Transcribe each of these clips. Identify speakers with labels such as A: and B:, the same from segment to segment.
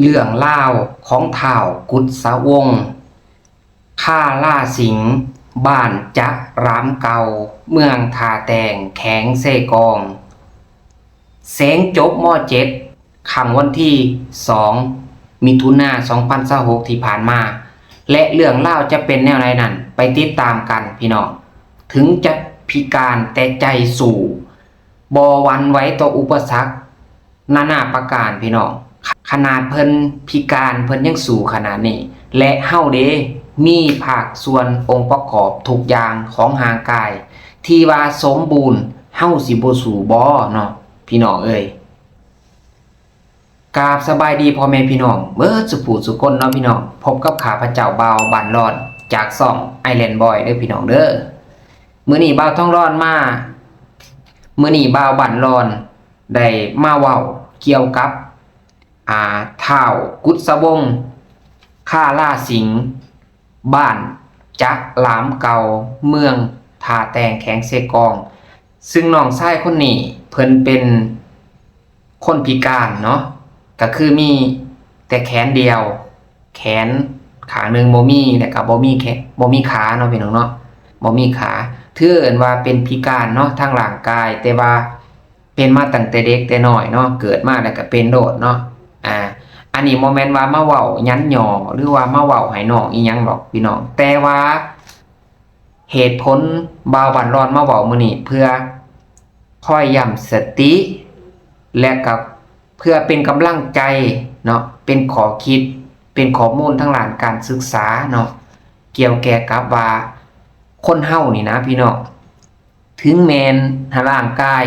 A: เรื่องเล่าวของท้าวกุศวงศ์ข้าล่าสิงห์บ้านจะรามเก่าเมืองทาแตงแข็งเซกองเสงจบม .7 ค่ำวันที่2มิถุนายน2026ที่ผ่านมาและเรื่องเล่าวจะเป็นแนวไรนั้นไปติดตามกันพี่น้องถึงจะพิการแต่ใจสู่บ่หวั่นไหวต่ออุปสรรคนานาประการพี่น้องขนาดเพิ่นพิการเพิ่นยังสู่ขนาดนี้และเฮาเด้มีภาคส่วนองค์ประกอบทุกอย่างของร่างกายที่ว่าสมบูรณ์เฮาสิบ่สู่บ่เนาะพี่น้องเอ้ยกราบสบายดีพ่อแม่พี่น้องเบิดสุผู้สุคนเนาะพี่น้องพบกับข้าพเจ้าบ่าวบ้านร้อนจากช่อง Island Boy เด้อพี่น้องเด้อมื้อนี้บ่าวท้องร้อนมามื้อนี้บ่าวบ้านร้อนได้มาเว้าเกี่ยวกับท้าวกุศวงศ์ข้าล่าสิงห์บ้านจะหลามเก่าเมืองทาแตงแข็งเซกองซึ่งน้องชายคนนี้เพิ่นเป็นคนพิการเนาะก็คือมีแต่แขนเดียวแขนข้างหนึ่งบ่มีแล้วก็บ่มีขาเนาะพี่น้องเนาะบ่มีขาถือเอิ้นว่าเป็นพิการเนาะทางร่างกายแต่ว่าเป็นมาตั้งแต่เด็กแต่น้อยเนาะเกิดมาแล้วก็เป็นโดดเนาะอันนี้บ่แม่นว่ามาเว้ายันหยอหรือว่ามาเว้าให้น้องอีหยังหรอกพี่น้องแต่ว่าเหตุผลบ่าวบ้านร้อนมาเว้ามื้อนี้เพื่อคอยย้ำสติและก็เพื่อเป็นกำลังใจเนาะเป็นข้อคิดเป็นข้อมูลทางด้านการศึกษาเนาะเกี่ยวแก่กับว่าคนเฮานี่นะพี่น้องถึงแม้นร่างกาย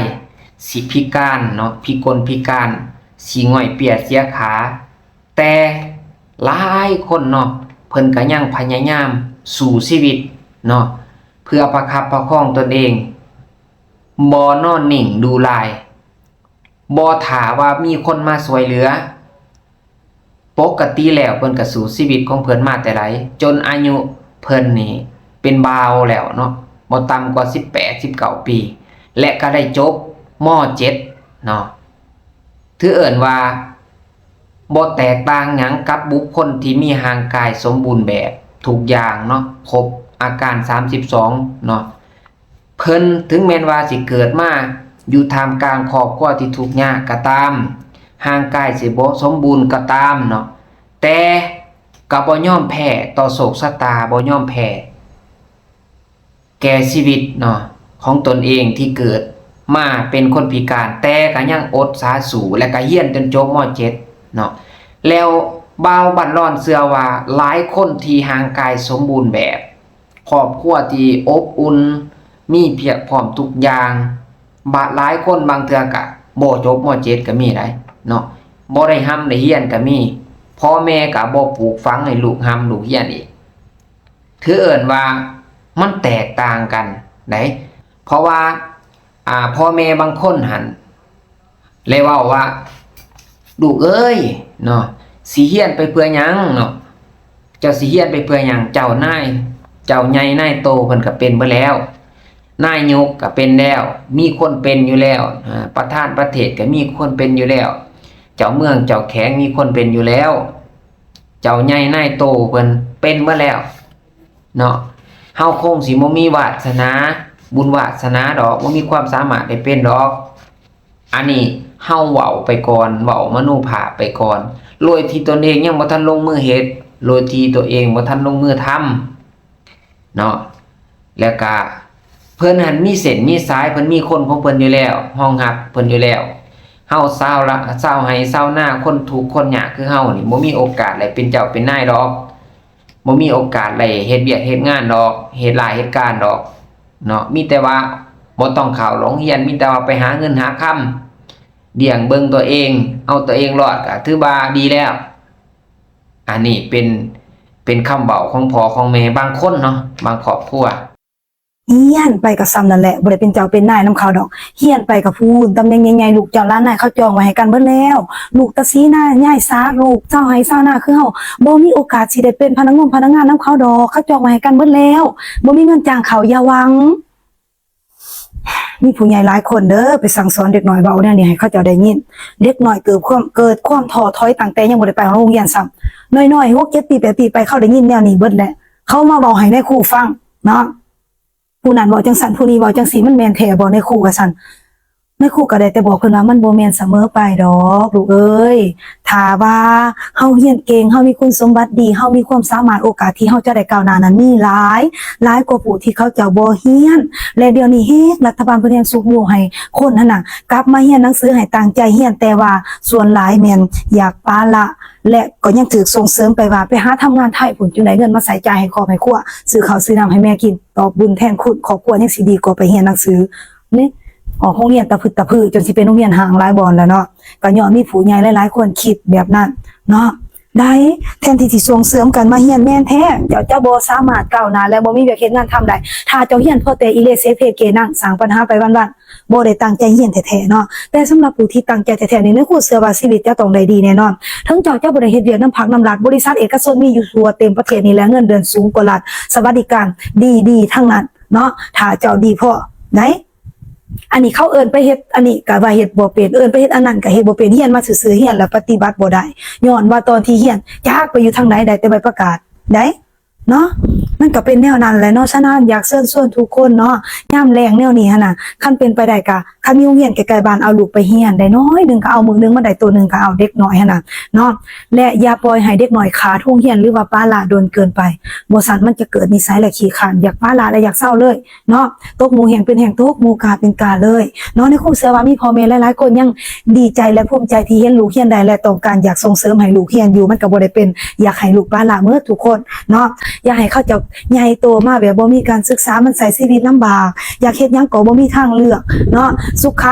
A: สิพิการเนาะพิกลพิการสิง่อยเปียเสียขาแต่หลายคนเนาะเพิ่นก็ยังพยายามสู่ชีวิตเนาะเพื่อประคับประคองตนเองบ่นอนนิ่งดูลายบ่ท่าว่ามีคนมาช่วยเหลือปกติแล้วเพิ่นก็สู่ชีวิตของเพิ่นมาแต่ไหนจนอายุเพิ่นนี่เป็นบ่าวแล้วเนาะบ่ต่ำกว่า18-19 ปีและก็ได้จบม .7 เนาะถือเอิ้นว่าบ่แตกต่างหยังกับบุคคลที่มีร่างกายสมบูรณ์แบบทุกอย่างเนาะครบอาการ32เนาะเพิ่นถึงแม้นว่าสิเกิดมาอยู่ท่ามกลางครอบครัวที่ทุกข์ยากก็ตามร่างกายสิบ่สมบูรณ์ก็ตามเนาะแต่ก็บ่ยอมแพ้ต่อโชคชะตาบ่ยอมแพ้แก่ชีวิตเนาะของตนเองที่เกิดมาเป็นคนพิการแต่ก็ยังอดสาสู้และก็เรียนจนจบม .7 เนาะแล้วบ่าวบ้านร้อนเชื่อว่าหลายคนที่ร่างกายสมบูรณ์แบบครอบครัวที่อบอุ่นมีเพียบพร้อมทุกอย่างหลายคนบางเทื่อก็บ่จบม .7 ก็มีได้เนาะบ่ได้ร่ำได้เรียนก็มีพ่อแม่ก็บ่ปลูกฝังให้ลูกร่ำลูกเรียนอีกถือเอิ้นว่ามันแตกต่างกันได้เพราะว่าพ่อแม่บางคนหั่นเลยเว้าว่าลูกเอ้ยเนาะสิเรียนไปเพื่อหยังเนาะเจ้าสิเรียนไปเพื่อหยังเจ้านายเจ้าใหญ่นายโตเพิ่นก็เป็นเบิดแล้วนายกก็เป็นแล้วมีคนเป็นอยู่แล้วประธานประเทศก็มีคนเป็นอยู่แล้วเจ้าเมืองเจ้าแขงมีคนเป็นอยู่แล้วเจ้าใหญ่นายโตเพิ่นเป็นเบิดแล้วเนาะเฮาคงสิบ่มีวาสนาบุญวาสนาดอกบ่มีความสามารถได้เป็นดอกอันนี้เฮาเว้าไปก่อนเว้ามโนภาพไปก่อนโดยที่ตนเองยังบ่ทันลงมือเฮ็ดโดยที่ตัวเองบ่ทันลงมือทำเนาะแล้วก็เพิ่นหันมีเส้นมีสายเพิ่นมีคนของเพิ่นอยู่แล้วห้องรับเพิ่นอยู่แล้วเฮาชาวไร่ชาวนาคนทุกข์คนยากคือเฮานี่บ่มีโอกาสได้เป็นเจ้าเป็นนายดอกบ่มีโอกาสได้เฮ็ดเวียกเฮ็ดงานดอกเฮ็ดหลายเฮ็ดการดอกเนาะมีแต่ว่าบ่ต้องเข้าโรงเรียนมีแต่ว่าไปหาเงินหาค่ำเลี้ยงเบิ่งตัวเองเอาตัวเองรอดก็ถือว่าดีแล้วอันนี้เป็นคำเว้าของพ่อของแม่บางคนเนาะบางครอบครัว
B: เฮียนไปกับซ้ำนั่นแหละบ่ได้เป็นเจ้าเป็นนายนำเขาดอกเฮียนไปกับพูนตำแหน่งใหญ่ๆลูกเจ้าล้านนายเขาจองไว้ให้กันเบิดแล้วลูกตาซีหน้าใหญ่ซากลูกเจ้าให้เจ้าหน้าคือเฮาบ่มีโอกาสสิได้เป็นพนักงานนำเขาดอกเขาจองไว้ให้กันเบิดแล้วบ่มีเงินจ้างเขาอย่าหวัง มีผู้ใหญ่หลายคนเด้อไปสั่งสอนเด็กน้อยเว้าแนวนี้ให้เขาเจ้าได้ยินเด็กน้อยเกิดความท้อถอยตั้งแต่ยังบ่ได้ไปโรงเรียนซ้ำน้อยๆ6 7 ปี8 ปีไปเขาได้ยินแนวนี้เบิดแหละเขามาเว้าให้ในครูฟังเนาะผู้นั้นเว้าจังซั่นผู้นี้เว้าจังซี่มันแม่นแท้บ่ในครูว่าซั่นในครูก็ได้แต่บอกเพิ่นว่ามันบ่แม่นเสมอไปดอกลูกเอ้ยถ้าว่าเฮาเรียนเก่งเฮามีคุณสมบัติดีเฮามีความสามารถโอกาสที่เฮาจะได้ก้าวหน้านั้นมีหลายกว่าผู้ที่เขาเจ้าบ่เรียนและเดี๋ยวนี้รัฐบาลเพิ่นแฮงสุขอยู่ให้คนนั่นน่ะกลับมาเรียนหนังสือให้ตั้งใจเรียนแต่ว่าส่วนหลายแม่นอยากปาละและก็ยังถูกส่งเสริมไปว่าไปหาทำงานไทยพุ่นจังได๋เงินมาใส่จ่ายให้ครอบให้ครัวซื้อข้าวซื้อน้ำให้แม่กินตอบบุญแทนคุณครอบครัวยังสิดีกว่าไปเรียนหนังสือนี่ออกโรงเรียนตะพึดตะพือจนสิเป็นโรงเรียนห่างหลายบ่อนแล้วเนาะก็ย้อนมีผู้ใหญ่หลายๆคนคิดแบบนั้นเนาะได้แทนที่สิส่งเสริมกันมาเรียนแม่นแท้เจ้าบ่สามารถก้าวหน้าและบ่มีเวียกเฮ็ดงานทำได้ถ้าเจ้าเรียนพอแต่อิเลเซเพเกนั่งสร้างปัญหาไปวันๆบ่ได้ตั้งใจเรียนแท้ๆเนาะแต่สำหรับผู้ที่ตั้งใจแท้ๆนี่ครูเชื่อว่าชีวิตจะต้องได้ดีแน่นอนถึงเจ้าบ่ได้เฮ็ดเวียกนำภาครัฐบริษัทเอกชนมีอยู่ทั่วเต็มประเทศนี่แหละเงินเดือนสูงกว่ารัฐสวัสดิการดีๆทั้งนั้นเนาะถ้าเจ้าดีพอไหนอันนี้เขาเอิ้นไปเฮ็ดอันนี้ก็ว่าเฮ็ดบ่เป็นเอิ้นไปเฮ็ดอันนั้นก็เฮ็ดบ่เป็นเรียนมาซื่อๆเรียนแล้วปฏิบัติบ่ได้ย้อนว่าตอนที่เรียนจักไปอยู่ทางไหนได้แต่ใบประกาศได้เนาะมันก็เป็นแนวนั้นแหละเนาะฉะนั้นอยากเชิญชวนทุกคนเนาะยามแลงแนวนี้หั่นน่ะคันเป็นไปได้ก็คันมีโรงเรียนใกล้ๆบ้านเอาลูกไปเรียนได้น้อยนึงก็เอามื้อนึงมาได้ตัวนึงก็เอาเด็กน้อยหั่นน่ะเนาะและอย่าปล่อยให้เด็กน้อยขาดโรงเรียนหรือว่าปาละโดนเกินไปบ่ซั่นมันจะเกิดนิสัยและขี้คร้านอยากปาละและอยากเศร้าเลยเนาะตกหมู่แห่งเป็นแห่งตกหมู่กาเป็นกาเลยเนาะในครูเชื่อว่ามีพ่อแม่หลายๆคนยังดีใจและภูมิใจที่เห็นลูกเรียนได้และต้องการอยากส่งเสริมให้ลูกเรียนอยู่มันก็บ่ได้เป็นอยากให้ลูกปาละเมื่อทุกคนเนาะอย่าให้เขาเจ้าใหญ่โตมาแบบบ่มีการศึกษามันใช้ชีวิตลำบากอยากเฮ็ดหยังก็บ่มีทางเลือกเนาะสุข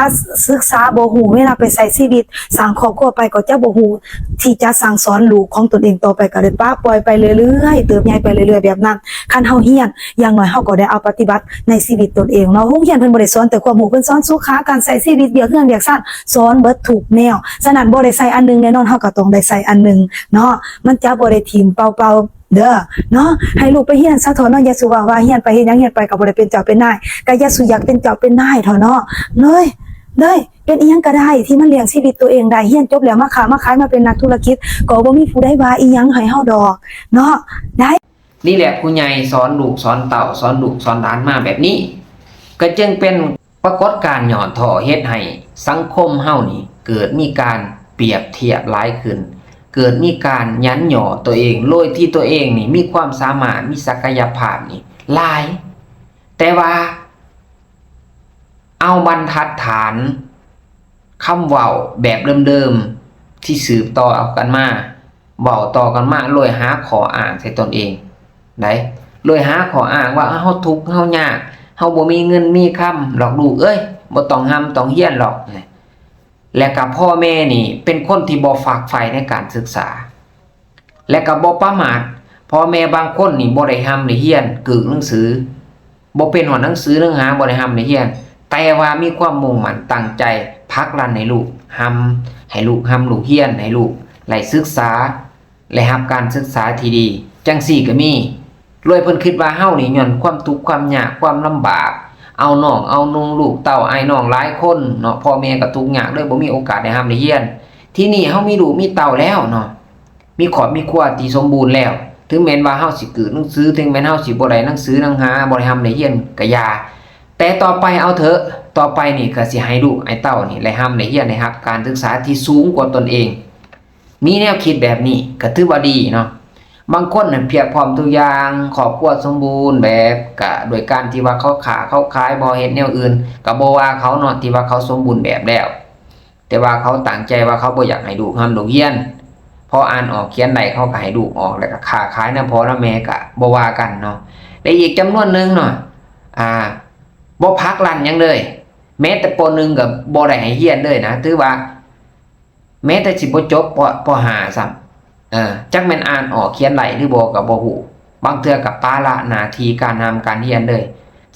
B: ศึกษาบ่ฮู้เวลาไปใช้ชีวิตสร้างครอบครัวไปก็จะบ่ฮู้ที่จะสั่งสอนลูกของตนเองต่อไปก็เลยป้าปล่อยไปเรื่อยๆเติบใหญ่ไปเรื่อยๆแบบนั้นคันเฮาเรียนอย่างน้อยเฮาก็ได้เอาปฏิบัติในชีวิตตนเองเนาะโรงเรียนเพิ่นบ่ได้สอนแต่ความรู้เพิ่นสอนสุขการใช้ชีวิตเวียกเฮือนเวียกซ่านสอนเบิดทุกแนวฉะนั้นบ่ได้ใส่อันนึงแน่นอนเฮาก็ต้องได้ใส่อันนึงเนาะมันจะบ่ได้ทิ่มเปล่าๆเด้อเนาะให้ลูกไปเรียนซะเถอะเนาะอย่าสุว่าเรียนไปเฮ็ดหยังเรียนไปก็บ่ได้เป็นเจ้าเป็นนายก็อย่าสุอยากเป็นเจ้าเป็นนายเถอะเนาะเลยเป็นอีหยังก็ได้ที่มันเลี้ยงชีวิตตัวเองได้เรียนจบแล้วมาขายมาเป็นนักธุรกิจก็บ่มีผู้ใดว่าอีหยังให้เฮาดอกเนาะได้
A: นี่แหละผู้ใหญ่สอนลูกสอนเต่าสอนลูกสอนหลานมาแบบนี้ก็จึงเป็นปรากฏการณ์หย่อนถ่อเฮ็ดให้สังคมเฮานี่เกิดมีการเปรียบเทียบหลายขึ้นเกิดมีการยันหย่อตัวเองโดยที่ตัวเองนี่มีความสามารถมีศักยภาพนี่หลายแต่ว่าเอาบรรทัดฐานคำเว้าแบบเดิมๆที่สืบต่อกันมาเว้าต่อกันมาโดยหาข้ออ้างใส่ตนเองได้โดยหาข้ออ้างว่าเฮาทุกข์เฮายากเฮาบ่มีเงินมีคำหรอกลูกเอ้ยบ่ต้องต้องเรียนหรอกและกับพ่อแม่นี่เป็นคนที่บ่ฝากใฝ่ในการศึกษาและก็บ่ประมาทพ่อแม่บางคนนี่บ่ได้ได้เรียนกึกหนังสือบ่เป็นหอหนังสือหนังหาบ่ได้ได้เรียนแต่ว่ามีความมุ่งมั่นตั้งใจผลักดันให้ลูกให้ลูกลูกเรียนให้ลูกได้ศึกษาและรับการศึกษาที่ดีจังซี่ก็มีรวยเพิ่นคิดว่าเฮานี่ย้อนความทุกข์ความยากความลำบากเอาน้องเอานุ่งลูกเต้าอ้ายน้องหลายคนเนาะพ่อแม่ก็ทุกข์ยากเลยบ่มีโอกาสได้ได้เรียนที่นี่เฮามีลูกมีเต้าแล้วเนาะมีครอบมีครัวที่สมบูรณ์แล้วถึงแม้นว่าเฮาสิเกิดหนังสือถึงแม้นเฮาสิบ่ได้หนังสือหนังหาบ่ได้ได้เรียนก็อย่าแต่ต่อไปเอาเถอะต่อไปนี่ก็สิให้ลูกให้เต้านี่ได้ได้เรียนได้รับการศึกษาที่สูงกว่าตนเองมีแนวคิดแบบนี้ก็ถือว่าดีเนาะบางคนเพียบพร้อมทุกอย่างครอบครัวสมบูรณ์แบบก็โดยการที่ว่าเขาขายบ่เฮ็ดแนวอื่นก็บ่ว่าเขาเนาะที่ว่าเขาสมบูรณ์แบบแล้วแต่ว่าเขาตั้งใจว่าเขาบ่อยากให้ลูกลูกเรียนพออ่านออกเขียนได้เขาก็ให้ลูกออกแล้วก็ค้าขายนำพ่อนำแม่ก็บ่ว่ากันเนาะและอีกจำนวนนึงเนาะบ่พักลั่นหยังเลยแม้แต่ป .1 ก็บ่ได้ให้เรียนเลยนะถือว่าแม้แต่สิบ่จบป .5 ซ้ำจักแม่นอ่านออกเขียนได้หรือบ่ก็บ่ฮู้บางเทื่อก็ปาละหน้าที่การการเรียนเลย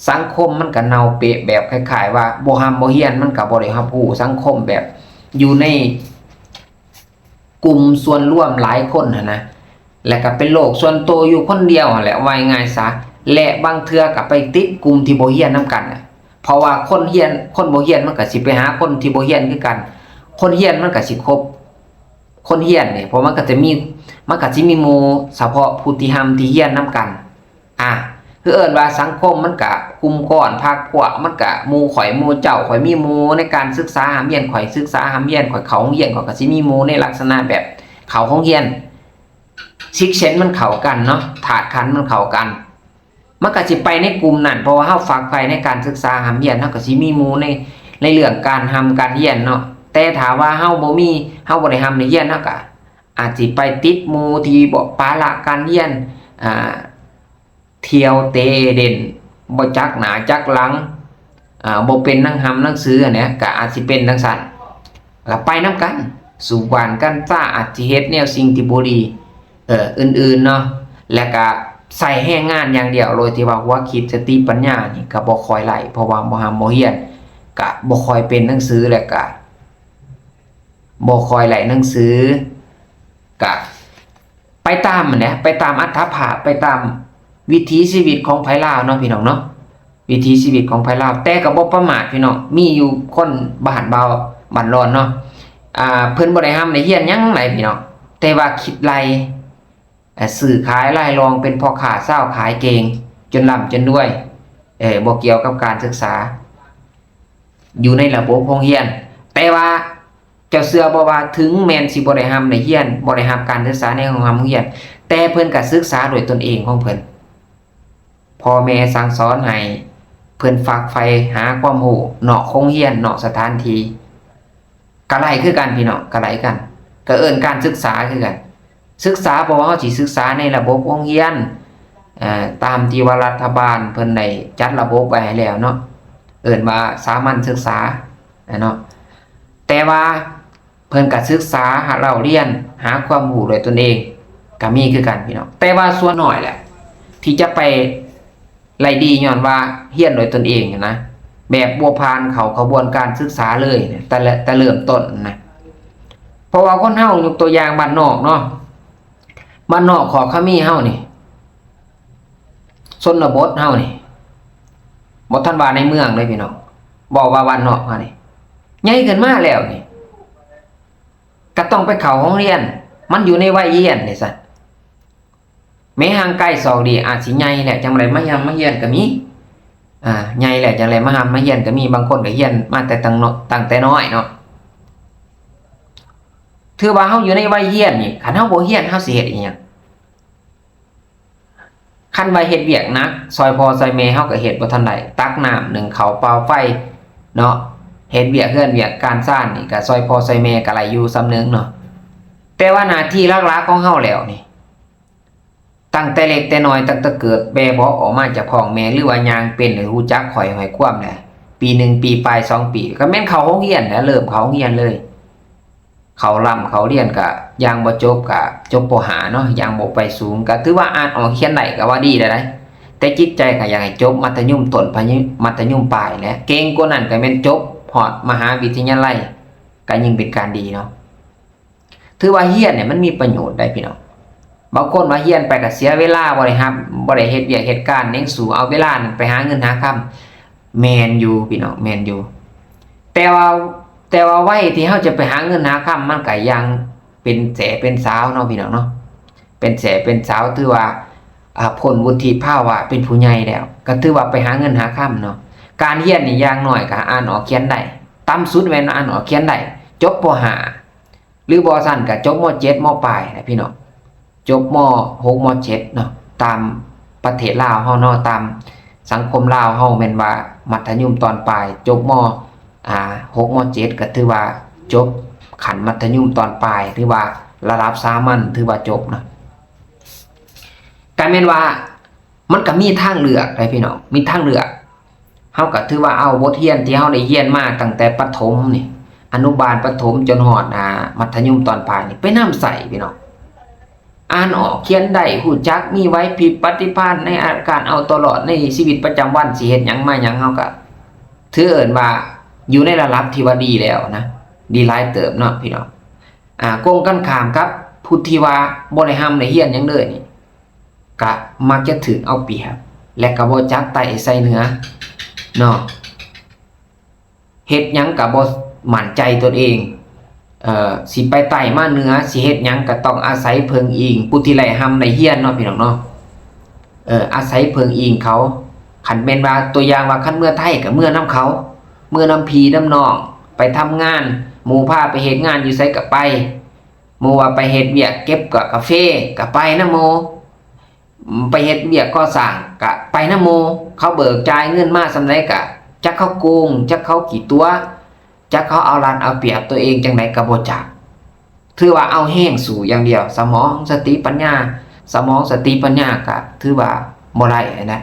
A: สังคมมันก็เน่าเปะแบบคล้ายๆว่าบ่บ่เรียนมันก็บ่ได้รับรู้สังคมแบบอยู่ในกลุ่มส่วนร่วมหลายคนนะและก็เป็นโลกส่วนตัวอยู่คนเดียวแหละว่าง่ายซะและบางเทื่อก็ไปติดกลุ่มที่บ่เรียนนำกันพ ราะว่าคนเฮียนคนบ่เฮียนมันก็สิไปหาคนที่บ่เฮียนคือกันคนเฮียนมันก็สิคบคนเฮียนเนี่ยเพราะมันก็สิมีหมู่เฉพาะผู้ที่ที่เฮียนนํกันคือเอิ้นว่าสังคมมันก็กลุ่มก้อนพรรคพวกมันก็หมู่ข่อยหมู่เจ้าข่อยมีหมู่ในการศึกษาหามเรียนข่อยศึกษาหามเรียนข่อยเข้าโรงเรียนข่อยก็สิมีหมู่ในลักษณะแบบเข้าโรงเรียนซิกเซนมันเข้ากันเนาะธาตุขันธ์มันเข้ากันมันก็สิไปในกลุ่มนั้นเพราะว่าเฮาฝากไฟในการศึกษาหามเรียนเฮาก็สิมีหมู่ในเรื่องการการเรียนเนาะแต่ถ้าว่าเฮาบ่ได้ในเรียนเฮาก็อาจสิไปติดหมู่ที่บ่ปาระการเรียนเที่ยวเตเด่นบ่จักหน้าจักหลังบ่เป็นหนังสืออันเนี้ยก็อาจสิเป็นจังซั่นก็ไปนํกันสู่บ้านกันซ่าอาจสิเฮ็ดแนวสิ่งที่บ่ดีอื่นๆเนาะแล้วก็ใส่แรงงานอย่างเดียวโดยที่ว่าหัวคิดสติปัญญานี่ก็บ่ค่อยไหลเพราะว่าบ่เรียนก็บ่ค่อยเป็นหนังสือแล้วก็บ่ค่อยไหลหนังสือก็ไปตามมันเนี่ยไปตามอัตภาพไปตามวิถีชีวิตของไผลาวเนาะพี่น้องเนาะวิถีชีวิตของไผลาวแต่ก็บ่ประมาทพี่น้องมีอยู่คนบ้านเบาบ้านร้อนเนาะเพิ่นบ่ได้ได้เรียนหยังไหนพี่น้องแต่ว่าคิดไล่สื่อขายรายรองเป็นพ่อค้าเช้าขายเก่งจนร่ำจนรวยบ่เกี่ยวกับการศึกษาอยู่ในระบบโรงเรียนแต่ว่าเจ้าเชื่อบ่ว่าถึงแม้นสิบ่ได้ได้เรียนบ่ได้รับการศึกษาในโรงเรียนแต่เพิ่นก็ศึกษาด้วยตนเองของเพิ่นพ่อแม่สั่งสอนให้เพิ่นฝากไฟหาความรู้นอกโรงเรียนนอกสถานที่ก็ไล่คือกันพี่น้องก็ไล่กันก็เอิ้นการศึกษาคือกันศึกษาเพราะว่าเฮาสิศึกษาในระบบโรงเรียนตามที่ว่ารัฐบาลเพิ่นได้จัดระบบไว้ให้แล้วเนาะเอิ้นว่าสามัญศึกษาเนาะแต่ว่าเพิ่นก็ศึกษาหาเราเรียนหาความรู้ด้วยตนเองก็มีคือกันพี่น้องแต่ว่าส่วนน้อยแหละที่จะไปไล่ดีย้อนว่าเรียนโดยตนเองนะแบบบ่ผ่านเข้ากระบวนการศึกษาเลยแต่เริ่มต้นนะเพราะว่าคนเฮายกตัวอย่างบ้านนอกเนาะบ้านนอกขอขมีเฮานี่ชนบทเฮานี่บ่ทันว่าในเมืองเลยพี่น้องบอกว่าบ้านนอกเฮานี่ใหญ่ขึ้นมาแล้วนี่ก็ต้องไปเข้าโรงเรียนมันอยู่ในวัยเรียนนี่ซั่นแม้ห่างไกล2ดีอาจสิใหญ่แหละจังได๋มาเรียนก็มีใหญ่แหละจังได๋มาเรียนก็มีบางคนก็เรียนมาแต่ตั้งแต่น้อยเนาะถือว่าเฮาอยู่ในวัยเรียนนี่คันเฮาบ่เรียนเฮาสิเฮ็ดอีหยังคันว่าเฮ็ดเวียกหนักซอยพ่อซอยแม่เฮาก็เฮ็ดบ่ทันได้ตักน้ำนึ่งข้าวเป่าไฟเนาะเฮ็ดเวียกเฮือนเวียกการซ่านนี่ก็ซอยพ่อซอยแม่ก็ไหลอยู่ซ้ำนึงเนาะแต่ว่าหน้าที่หลักๆของเฮาแล้วนี่ตั้งแต่เล็กแต่น้อยตั้งแต่เกิดแบเบาะออกมาจากท้องแม่หรือว่าย่างเป็นหรือรู้จักข่อยหอยความแหละปี1ปีปลาย2ปีก็แม่นเข้าโรงเรียนแล้วเริ่มเข้าโรงเรียนเลยเขาเรียนก็ยังบ่จบก็จบป .5 เนาะยังบ่ไปสูงก็ถือว่าอ่านออกเขียนได้ก็ว่าดีแล้วนะแต่จิตใจก็อยากให้จบมัธยมต้นมัธยมปลายแหละเก่งกว่านั้นก็แม่นจบฮอดมหาวิทยาลัยก็ยิ่งเป็นการดีเนาะถือว่าเรียนเนี่ยมันมีประโยชน์ได้พี่น้องบางคนว่าเรียนไปก็เสียเวลาบ่ได้เฮ็ดเวียกเฮ็ดการเน้นสู่เอาเวลานั้นไปหาเงินหาค่ำแม่นอยู่พี่น้องแม่นอยู่แต่ว่าวัยที่เฮาจะไปหาเงินหาค่ำมันก็ยังเป็นแสเป็นสาวเนาะพี่น้องเนาะเป็นแสเป็นสาวถือว่าพ้นวุฒิภาวะเป็นผู้ใหญ่แล้วก็ถือว่าไปหาเงินหาค่ำเนาะการเรียนนี่อย่างน้อยก็อ่านออกเขียนได้ต่ำสุดแม่นอ่านออกเขียนได้จบป .5 หรือบ่ซั่นก็จบม .7 ม.ปลายนะพี่น้องจบม .6 ม .7 เนาะตามประเทศลาวเฮาเนาะตามสังคมลาวเฮาแม่นว่ามัธยมตอนปลายจบม6ม .7 ก็ถือว่าจบขั้นมัธยมตอนปลายถือว่าระดับสามัญถือว่าจบนะกลายเป็นว่ามันก็มีทางเลือกได้พี่น้องมีทางเลือกเฮาก็ถือว่าเอาบทเรียนที่เฮาได้เรียนมาตั้งแต่ประถมนี่อนุบาลประถมจนฮอดมัธยมตอนปลายนี่ไปนำใส่พี่น้องอ่านออกเขียนได้ฮู้จักมีไหวพริบปฏิภาณในการเอาตลอดในชีวิตประจำวันสิเฮ็ดหยังมาหยังเฮาก็ถือเอิ้นว่าอยู่ในระดับที่ว่าดีแล้วนะดีหลายเติบเนาะพี่น้องกงกันข้ามกับผู้ที่ว่าบ่ได้ได้เรียนหยังเลยนี่ก็มักจะถูกเอาเปรียบและก็บ่จักไต่ใส่เหนือเนาะ เฮ็ดหยังก็บ่มั่นใจตนเองสิไปใต้มาเหนือสิเฮ็ดหยังก็ต้องอาศัยเพิงอิงผู้ที่ไล่หำไล่เฮียนเนาะพี่น้องเนาะอาศัยเพิงอิงเขาคันแม่นว่าตัวอย่างว่าคันเมื่อไทยก็เมื่อนำเขาเมื่อนำพี่นำน้องไปทำงานหมู่พาไปเฮ็ดงานอยู่ไสก็ไปหมู่ว่าไปเฮ็ดเวียกเก็บกาแฟก็ไปนำหมู่ไปเฮ็ดเวียกก่อสร้างก็ไปนำหมู่เขาเบิกจ่ายเงินมาส่ำใดก็จักเขาโกงจักเขากี่ตัวจักเขาเอารัดเอาเปรียบตัวเองจังไดก็บ่จักถือว่าเอาแห้งสู่อย่างเดียวสมองสติปัญญาก็ถือว่าบ่ได้นะ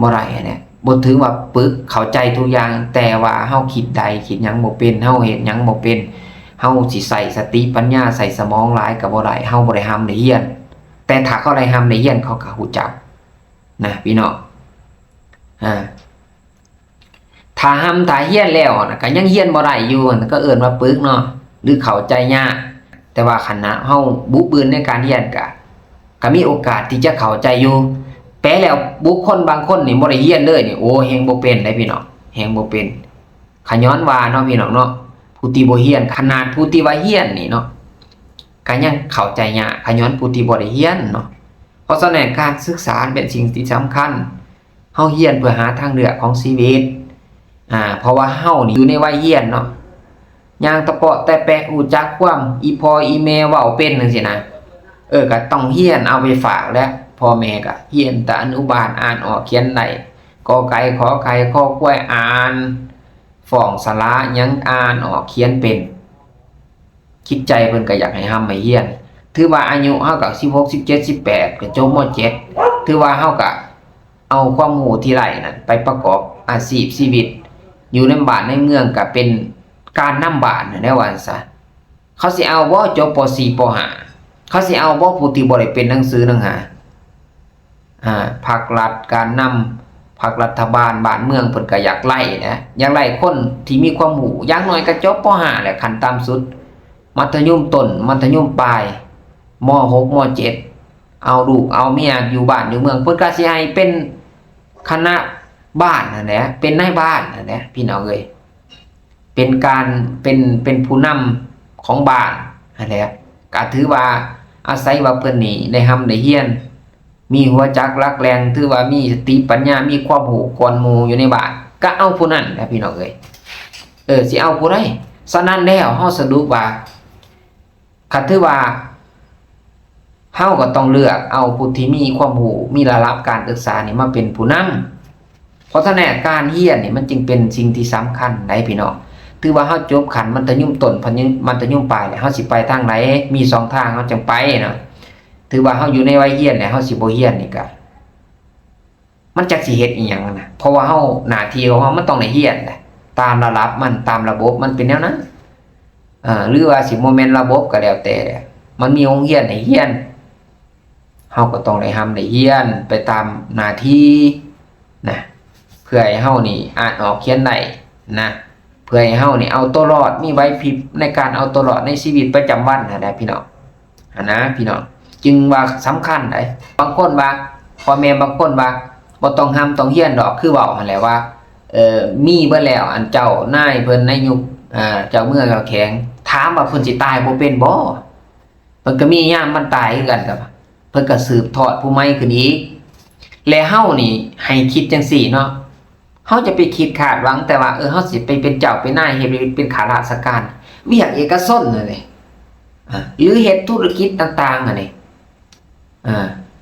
A: บ่ได้นะบ่ถือว่าปึกเข้าใจทุกอย่างแต่ว่าเฮาคิดใดคิดหยังบ่เป็นเฮาเฮ็ดหยังบ่เป็นเฮาสิใส่สติปัญญาใส่สมองหลายก็บ่ได้เฮาบ่ได้หำได้เฮียนแต่ถ้าเขาได้หำได้เฮียนเขาก็ฮู้จักนะพี่น้องถ้าหำถ้าเฮียนแล้วนะก็ยังเฮียนบ่ได้อยู่ก็เอิ้นว่าปึกเนาะหรือเข้าใจยากแต่ว่าขณะเฮาบุกบืนในการเรียนก็มีโอกาสที่จะเข้าใจอยู่แปลแล้วบุคคลบางคนนี่บ่ได้เรียนเลยนี่โอ้แฮงบ่เป็นได้พี่น้องแฮงบ่เป็นขย้อนว่าเนาะพี่น้องเนาะผู้ที่บ่เรียนขนาดผู้ที่ว่าเรียนนี่เนาะก็ยังเข้าใจยากขย้อนผู้ที่บ่ได้เรียนเนาะเพราะฉะนั้นการศึกษาเป็นสิ่งที่สำคัญเฮาเรียนเพื่อหาทางเลือกของชีวิตเพราะว่าเฮานี่อยู่ในวัยเรียนเนาะย่างตะเปาะแต่แปะรู้จักความอีพออีแม่เว้าเป็นจังซี่นะก็ต้องเรียนเอาไปฝากแล้วพ่อแม่ก็เรียนแต่อนุบาลอ่านออกเขียนได้กอไก่ขอไข่ขอควายอ่านฟ้องสระยังอ่านออกเขียนเป็นคิดใจเพิ่นก็อยากให้ให้เรียนถือว่าอายุเฮาก็16 17 18ก็จบม.7 ถือว่าเฮาก็เอาความรู้ที่ไร่นั่นไปประกอบอาชีพชีวิตอยู่ในบ้านในเมืองก็เป็นการนำบ้านนั่นแหละว่าซะเขาสิเอาบ่จบป.4 ป.5 เขาสิเอาบ่ผู้ที่บ่ได้เป็นหนังสือหนังหาภาครัฐการนำภาครัฐบาลบ้านเมืองเพิ่นก็อยากไล่นะอยากไล่คนที่มีความรู้อย่างน้อยก็จบป.5 แหละขั้นต่ำสุดมัธยมต้นมัธยมปลายม.6 ม.7 เอาลูกเอาเมียอยู่บ้านอยู่เมืองเพิ่นก็สิให้เป็นคณะบ้านนั่นแหละเป็นนายบ้านนั่นแหละพี่น้องเอ้ยเป็นการเป็นผู้นำของบ้านนั่นแหละก็ถือว่าอาศัยว่าเพิ่นนี่ได้หำได้เรียนมีหัวจักรักแรงถือว่ามีสติปัญญามีความรู้ก่อนหมู่อยู่ในบ้านก็เอาผู้นั้นแหละพี่น้องเอ้ยสิเอาผู้ใดฉะนั้นแล้วเฮาสรุปว่าคันถือว่าเฮาก็ต้องเลือกเอาผู้ที่มีความรู้มีระดับการศึกษานี่มาเป็นผู้นำเพราะฉะนั้นการเรียนนี่มันจึงเป็นสิ่งที่สำคัญได้พี่น้องถือว่าเฮาจบขันมัธยมต้นมัธยมปลายแล้วเฮาสิไปทางไหนมี2ทางเฮาจังไปเนาะถือว่าเฮาอยู่ในวัยเรียนแล้วเฮาสิบ่เรียนนี่ก็มันจักสิเฮ็ดอีหยังนะเพราะว่าเฮาหน้าที่ของเฮามันต้องได้เรียนแหละตามระดับมันตามระบบมันเป็นแนวนั้นหรือว่าสิบ่แม่นระบบก็แล้วแต่มันมีโรงเรียนให้เรียนเฮาก็ต้องได้ได้เรียนไปตามหน้าที่นะเพื่อให้เฮานี่อ่านออกเขียนได้นะเพื่อให้เฮานี่เอาตัวรอดมีไหวพริบในการเอาตัวรอดในชีวิตประจำวันนะพี่น้องนะพี่น้องจึงว่าสำคัญได้บางคนว่าพ่อแม่บางคนว่าบ่ต้องห้ามต้องเรียนดอกคือเว้าหั่นแหละว่ามีเบิดแล้วอันเจ้านายเพิ่นในยุคเจ้าเมืองเขาแข็งถามว่าเพิ่นสิตายบ่เป็นบ่เพิ่นก็มียามมันตายคือกันครับเพิ่นก็สืบทอดผู้ใหม่ขึ้นอีกและเฮานี่ให้คิดจังซี่เนาะเฮาจะไปคิดคาดหวังแต่ว่าเฮาสิไปเป็นเจ้าเป็นนายเฮ็ดเป็นข้าราชการเวียกเอกชนนั่นแหละหรือเฮ็ดธุรกิจต่างๆนั่นนี่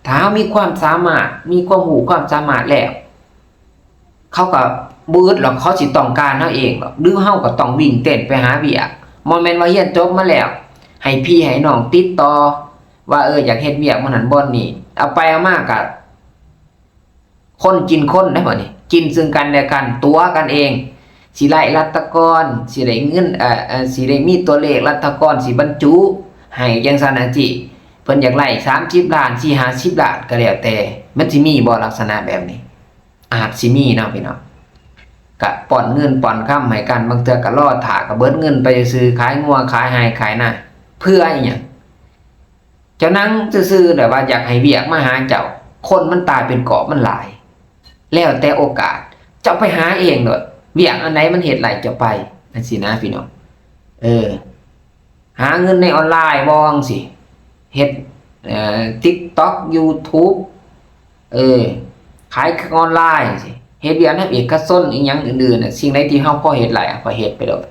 A: ถ้าเฮามีความสามารถมีความรู้ความสามารถแล้วเขาก็บ่อึดหรอกเขาสิต้องการเฮาเองหรอกหรือเฮาก็ต้องวิ่งเต้นไปหาเวียกบ่แม่นว่าเรียนจบมาแล้วให้พี่ให้น้องติดต่อว่าอยากเฮ็ดเวียกมันนั่นบ่นี่เอาไปเอามาก็คนกินคนได้บ่นี่กินซึ่งกันและกันตัวกันเองสิไล่รัฐกรสิได้เงินสิได้มีตัวเลขรัฐกรสิบรรจุให้จังซั่นน่ะจิเพิ่นอยากไล่30ล้าน4 50ล้านก็แล้วแต่มันสิมีบ่ลักษณะแบบนี้อาจสิมีเนาะพี่น้องก็ป้อนเงินป้อนคำให้กันบางเทื่อก็รอท่าก็เบิดเงินไปซื้อขายงัวขายหายขายนาเพื่ออีหยังเจ้านั่งซื่อๆแต่ว่าอยากให้เวียกมาหาเจ้าคนมันตายเป็นกอบมันหลายแล้วแต่โอกาสเจ้าไปหาเองเด้อ เวียกอันไหนมันเฮ็ดไหลจะไปนั่นสินะพี่น้องหาเงินในออนไลน์บ่จังสิเฮ็ดTikTok YouTube ขายออนไลน์สิเฮ็ดเวียกนำเอกชนอีหยังอื่นๆน่ะสิ่งใดที่เฮาพอเฮ็ดไหลก็เฮ็ดไปโลด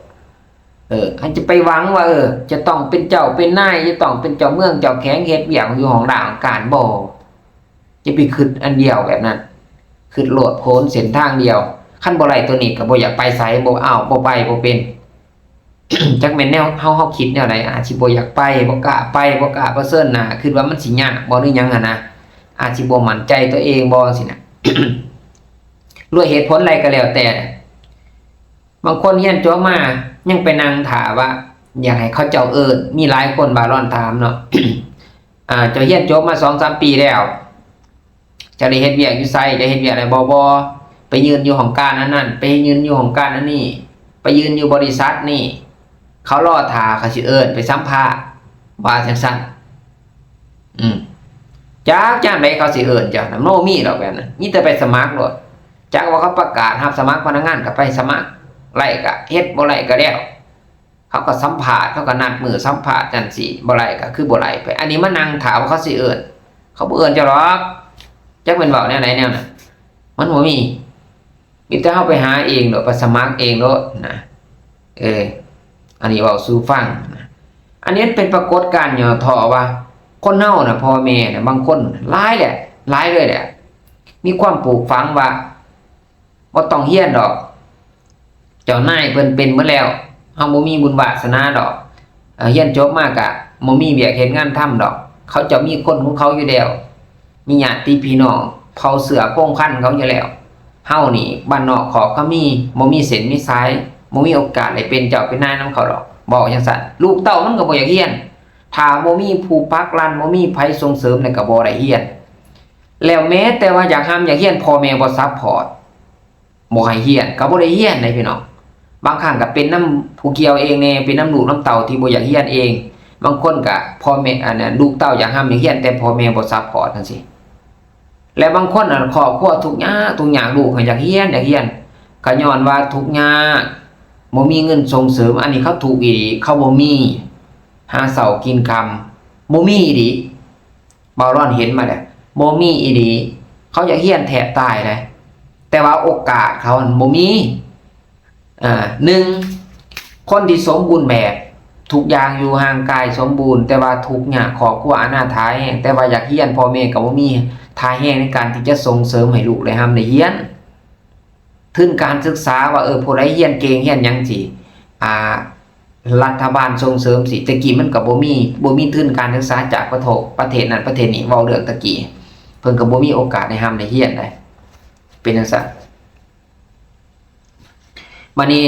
A: อันจะไปหวังว่าจะต้องเป็นเจ้าเป็นนายจะต้องเป็นเจ้าเมืองเจ้าแข้งเฮ็ดเวียกอยู่ของด่างการบ่จะไปคิดอันเดียวแบบนั้นคิดโลดโผนเส้นทางเดียวคันบ่ไหลตัวนี้ก็บ่อยากไปไสบ่อ้าวบ่ไปบ่เป็น จักแม่นแนวเฮาคิดแนวใดอาจสิบ่อยากไปบ่กล้าไปบ่กล้าเผชิญหน้าคิดว่ามันสิยากบ่หรือหยังหั่นนะอาจสิบ่มั่นใจตัวเองบ่สินะ ด้วยเหตุผลอะไรก็แล้วแต่บางคนเรียนจบมายังไปนั่งถามว่าอยากให้เขาเจ้ามีหลายคนบาร้อนถามเนาะ เจ้าเรียนจบมา 2-3 ปีแล้วจะได้เฮ็ดเวียกอยู่ไสจะเฮ็ดเวียกอะไรบ่ไปยืนอยู่ของการนั้นไปยืนอยู่ของการนั้นนี่ไปยืนอยู่บริษัทนี่เขารอท่าเขาสิไปสัมภาษณ์ว่าจังซั่นจากจ้างใดเขาสิจ้ะโนมีดอกแบบนั้นมีแต่ไปสมัครโลดจากว่าเขาประกาศรับสมัครพนักงานก็ไปสมัครไล่ก็เฮ็ดบ่ไล่ก็แล้วเขาก็สัมภาษณ์เขาก็นัดมือสัมภาษณ์จังซี่บ่ไล่ก็คือบ่ไล่ไปอันนี้มานั่งถามว่าเขาสิเขาบ่เจ้าหรอกจักเป็นเว้าแนวไหนแนวน่ะมันบ่มีแต่เฮาไปหาเองโดดไปสมัครเองโดดนะอันนี้เว้าสู่ฟังนะอันนี้เป็นปรากฏการณ์ย่อท่อว่าคนเฮาน่ะพ่อแม่น่ะบางคนหลายเลยแหละมีความปลูกฝังว่าบ่ต้องเรียนดอกเจ้านายเพิ่นเป็นหมดแล้วเฮาบ่มีบุญวาสนาดอกเรียนจบมากะบ่มีเวียกเฮ็ดงานทำดอกเขาจะมีคนของเขาอยู่แล้วมีญาติพี่น้องเผาเสือโคงคันเขาอยู่แล้วเฮานี่บ้านนอกขอเขามีบ่มีเส้นมีสายบ่มีโอกาสได้เป็นเจ้าเป็นนายนำเขาดอกบอกจังซั่นลูกเต้ามันก็บ่อยากเรียนถ้าบ่มีผู้ปักลันบ่มีไผส่งเสริมนี่ก็บ่ได้เรียนแล้วแม้แต่ว่าอยากเรียนพ่อแม่บ่ซัพพอร์ตบ่ให้เรียนก็บ่ได้เรียนได้พี่น้องบางครั้งก็เป็นน้ำผู้เกี่ยวเองแน่เป็นน้ำลูกน้ำเต้าที่บ่อยากเรียนเองบางคนก็พ่อแม่ลูกเต้าอยากเรียนแต่พ่อแม่บ่ซัพพอร์ตจังซี่และบางคนครอบครัวทุกข์ยากลูกอยากเรียนก็ย้อนว่าทุกข์ยากบ่มีเงินส่งเสริมอันนี้เขาถูกอีหลีเขาบ่มีหาเช้ากินค่ำบ่มีอีหลีบ่ร้อนเห็นมาแล้วบ่มีอีหลีเขาอยากเรียนแทบตายเลยแต่ว่าโอกาสเขาบ่มีคนที่สมบูรณ์แบบทุกอย่างอยู่ห่างกายสมบูรณ์แต่ว่าทุกอย่างครอบครัวอนาถาแห้งแต่ว่าอยากเรียนพ่อแม่ก็บ่มีทาแห้งในการที่จะส่งเสริมให้ลูกได้ได้เรียนทุนการศึกษาว่าผู้ใดเรียนเก่งเรียนหยังสิรัฐบาลส่งเสริมสิตะกี้มันก็บ่มีทุนการศึกษาจากประเทศนั้นประเทศนี้เว้าเรื่องตะกี้เพิ่นก็บ่มีโอกาสได้ได้เรียนได้เป็นจังซั่นบัดนี้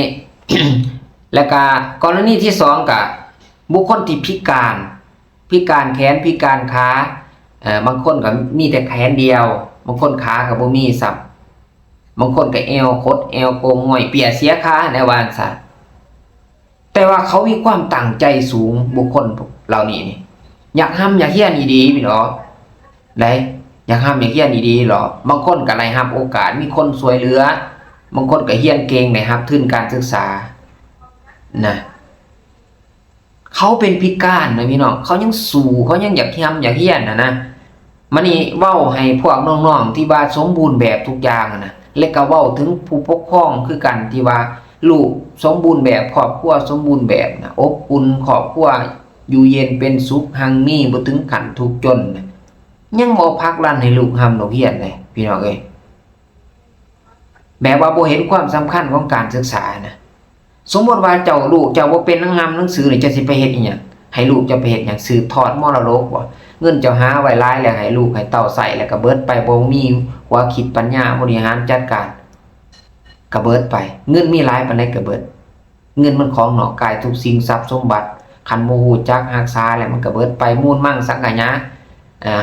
A: แล้วก็กรณีที่2ก็บุคคลที่พิการแขนพิการขาบางคนก็มีแต่แขนเดียวบางคนขาก็บ่มีซับบางคนก็เอวคดเอวโกงง่อยเปียเสียขาในว่าซั่นแต่ว่าเขามีความตั้งใจสูงบุคคลเหล่านี้นี่อยากอยากเรียนดีๆพี่น้องได้อยากอยากเรียนดีๆหรอบางคนก็ได้รับโอกาสมีคนช่วยเหลือบางคนก็เรียนเก่งได้รับทุนการศึกษานะเขาเป็นพิการนะพี่น้องเขายังสู้เขายังอยากอยากเรียนนะมันนี่เว้าให้พวกน้องๆที่ว่าสมบูรณ์แบบทุกอย่างนะและก็เว้าถึงผู้ปกครองคือกันที่ว่าลูกสมบูรณ์แบบครอบครัวสมบูรณ์แบบนะอบอุ่นครอบครัวอยู่เย็นเป็นสุขหังมีบ่ถึงขั้นทุกข์จนยังบ่พักลั่นให้ลูกดอกเรียนเลยพี่น้องเอ้ยแบบว่าบ่เห็นความสำคัญของการศึกษานะสมมติว่าเจ้าลูกเจ้าบ่เป็นหนังสือนี่จะสิไปเฮ็ดอีหยังให้ลูกจะไปเฮ็ดหยังสืบทอดมรดกบ่เงินเจ้าหาไว้หลายแล้วให้ลูกให้เต้าใส่แล้วก็เบิดไปบ่มีหัวคิดปัญญาบริหารจัดการก็เบิดไปเงินมีหลายปานใดก็เบิดเงินมันของนอกกายทุกสิ่งทรัพย์สมบัติคันบ่ฮู้จักรักษาแล้วมันก็เบิดไปมูลมั่งสังกะญะ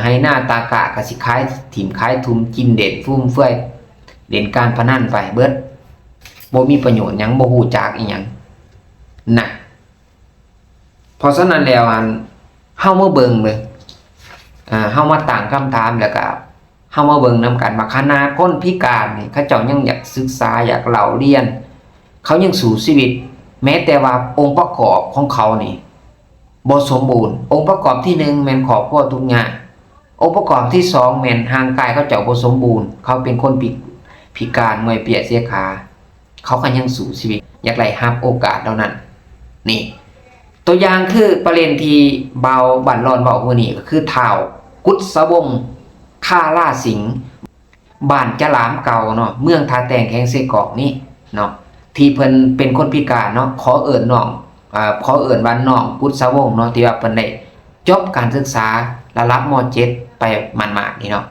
A: ให้หน้าตากะก็สิขายถิ่มขายทุมกินเด็ดฟุ่มเฟือยเล่นการพนันไปเบิดบ่มีประโยชน์หยังบ่ฮู้จักอีหยังน่ะเพราะฉะนั้นแล้วเฮามาเบิ่งเลยเฮามาตั้งคำถามแล้วก็เฮามาเบิ่งนำกันว่าคณะคนพิการนี่เขาเจ้ายังอยากศึกษาอยากเล่าเรียน เขายังสู่ชีวิต แม้แต่ว่าองค์ประกอบของเขานี่บ่สมบูรณ์องค์ประกอบที่1แม่นครอบครัวทุกอย่างองค์ประกอบที่2แม่นร่างกายเขาเจ้าบ่สมบูรณ์เขาเป็นคนพิการเมื่อยเปียกเสียขาเขาก็ยังสู่ชีวิตอยากได้รับโอกาสเหล่านั้นนี่ตัวอย่างคือประเด็นที่เบาบั่นร้อนเว้ามื้อนี้ก็คือท้าวกุศวงศ์ค่าล่าสิงห์บ้านจะหลามเก่าเนาะเมืองท่าแตงแข้งเสกอกนี่เนาะที่เพิ่นเป็นคนพิการเนาะขอเอิ้นน้องขอเอิ้นว่าน้องกุศวงศ์เนาะที่ว่าเพิ่นได้จบการศึกษาระดับม .7 ไปหมาดๆนี่เนาะ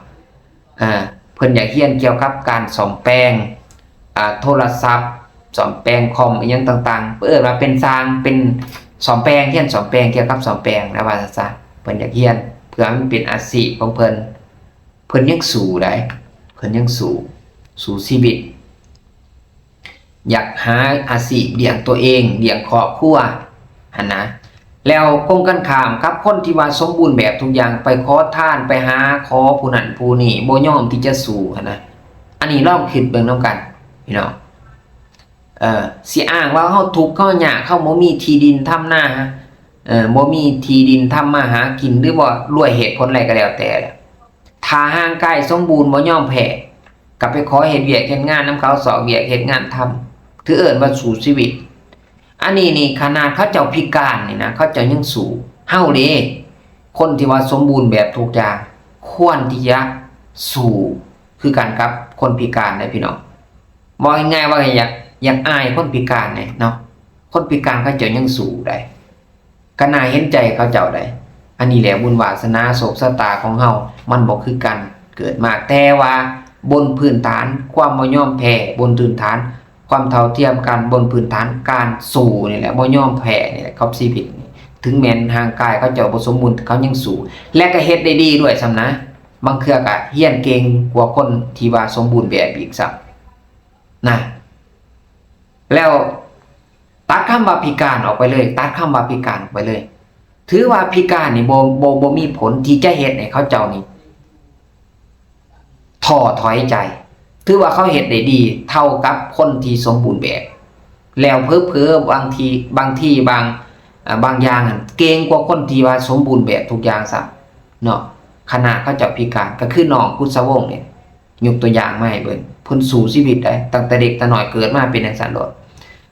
A: เพิ่นอยากเรียนเกี่ยวกับการซ่อมแปลงโทรศัพท์ซ่อมแปลงคอมอีหยังต่างๆเอิ้นว่าเป็นสร้างเป็นซ่อมแปลงเรียนซ่อมแปลงเกี่ยวกับซ่อมแปลงนะว่าซะเพิ่นอยากเรียนเพื่อมันเป็นอาชีพของเพิ่นยังสู้ได้เพิ่นยังสู้ชีวิตอยากหาอาชีพเลี้ยงตัวเองเลี้ยงครอบครัวหั่นนะแล้วตรงกันข้ามกับคนที่ว่าสมบูรณ์แบบทุกอย่างไปขอทานไปหาขอผู้นั้นผู้นี้บ่ยอมที่จะสู้หั่นนะอันนี้ลองคิดเบิ่งนำกันพี่น้องสิอ้างว่าเฮาทุกข์เฮายากเฮาบ่มีที่ดินทำนาบ่มีที่ดินทำมาหากินหรือบ่รวยเหตุผลอะไรก็แล้วแต่ถ้าร่างกายสมบูรณ์บ่ยอมแพ้ก็ไปขอเฮ็ดเวียกเฮ็ดงานนำเขาสอบเวียกเฮ็ดงานทำถือเอิ้นว่าสู้ชีวิตอันนี้นี่ขนาดเขาเจ้าพิการนี่นะเขาเจ้ายังสู้เฮาเด้คนที่ว่าสมบูรณ์แบบทุกอย่างควรที่จะสู้คือกันกับคนพิการได้พี่น้องบอกง่ายๆว่าอยากอายคนพิการเนี่ยเนาะคนพิการเขาเจ้ายังสู้ได้ก็น่าเห็นใจเขาเจ้าได้อันนี้แหละบุญวาสนาโชคชะตาของเฮามันบ่คือกันเกิดมาแต่ว่าบนพื้นฐานความบ่ยอมแพ้บนพื้นฐานความเท่าเทียมกันบนพื้นฐานการสู้นี่แหละบ่ยอมแพ้นี่แหละครับชีวิตถึงแม้นร่างกายเขาเจ้าบ่สมบูรณ์เขายังสู้และก็เฮ็ดได้ดีด้วยซ้ำนะบางเทื่อก็เฮียนเก่งกว่าคนที่ว่าสมบูรณ์แบบอีกซ้ำนะแล้วตัดคำว่าพิการออกไปเลยตัดคำว่าพิการออกไปเลยถือว่าพิการนี่บ่มีผลที่จะเฮ็ดให้เขาเจ้านี่ท้อถอยใจถือว่าเขาเฮ็ดได้ดีเท่ากับคนที่สมบูรณ์แบบแล้วเผลอๆบางทีบางอย่างเก่งกว่าคนที่ว่าสมบูรณ์แบบทุกอย่างซะเนาะขนาดเขาเจ้าพิการก็คือน้องกุศวงศ์เนี่ยยกตัวอย่างมาให้เบิ่งเพิ่นสู้ชีวิตได้ตั้งแต่เด็กแต่น้อยเกิดมาเป็นจังซั่นโลด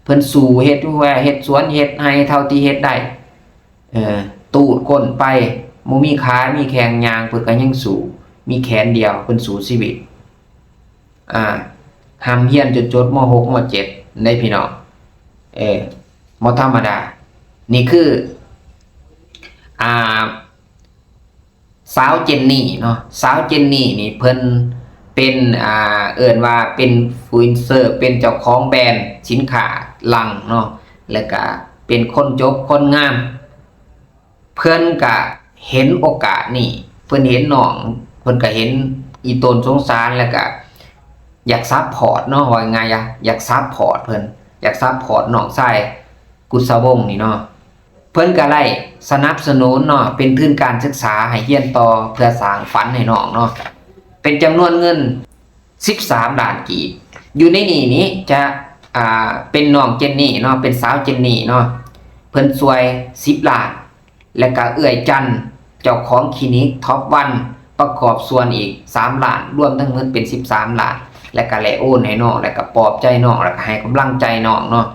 A: เพิ่นสู้เฮ็ดเฮ็ดสวนเฮ็ดไร่เท่าที่เฮ็ดได้ตูดก้นไปบ่มีขามีแขนย่างเพิ่นก็ยังสู้มีแขนเดียวเพิ่นสู้ชีวิตห้ำเฮียนจนจบม.6 ม.7 ได้พี่น้องบ่ธรรมดานี่คือสาวเจนนี่เนาะสาวเจนนี่นี่เพิ่นเป็นเอิ้นว่าเป็นฟลูเอนเซอร์เป็นเจ้าของแบรนด์สินค้าลังเนาะแล้วก็เป็นคนจบคนงามเพิ่นก็เห็นโอกาสนี่เพิ่นเห็นน้องเพิ่นก็เห็นอีตนสงสารแล้วก็อยากซัพพอร์ตเนาะว่าไงอยากซัพพอร์ตเพิ่นอยากซัพพอร์ตน้องชายกุศวงศ์นี่เนาะเพิ่นก็ได้สนับสนุนเนาะเป็นทุนการศึกษาให้เรียนต่อเพื่อสร้างฝันให้น้องเนาะเป็นจำนวนเงิน13ล้านกีบอยู่ในนี้จะเป็นน้องเจนนี่เนาะเป็นสาวเจนนี่เนาะเพิ่นช่วย10ล้านแล้วก็เอื้อยจันเจ้าของคลินิกท็อปวันประกอบส่วนอีก3ล้านรวมทั้งหมดเป็น13ล้านแล้วก็แลโอนให้น้องแล้วก็ปลอบใจน้องแล้วก็ให้กำลังใจน้องเนาะ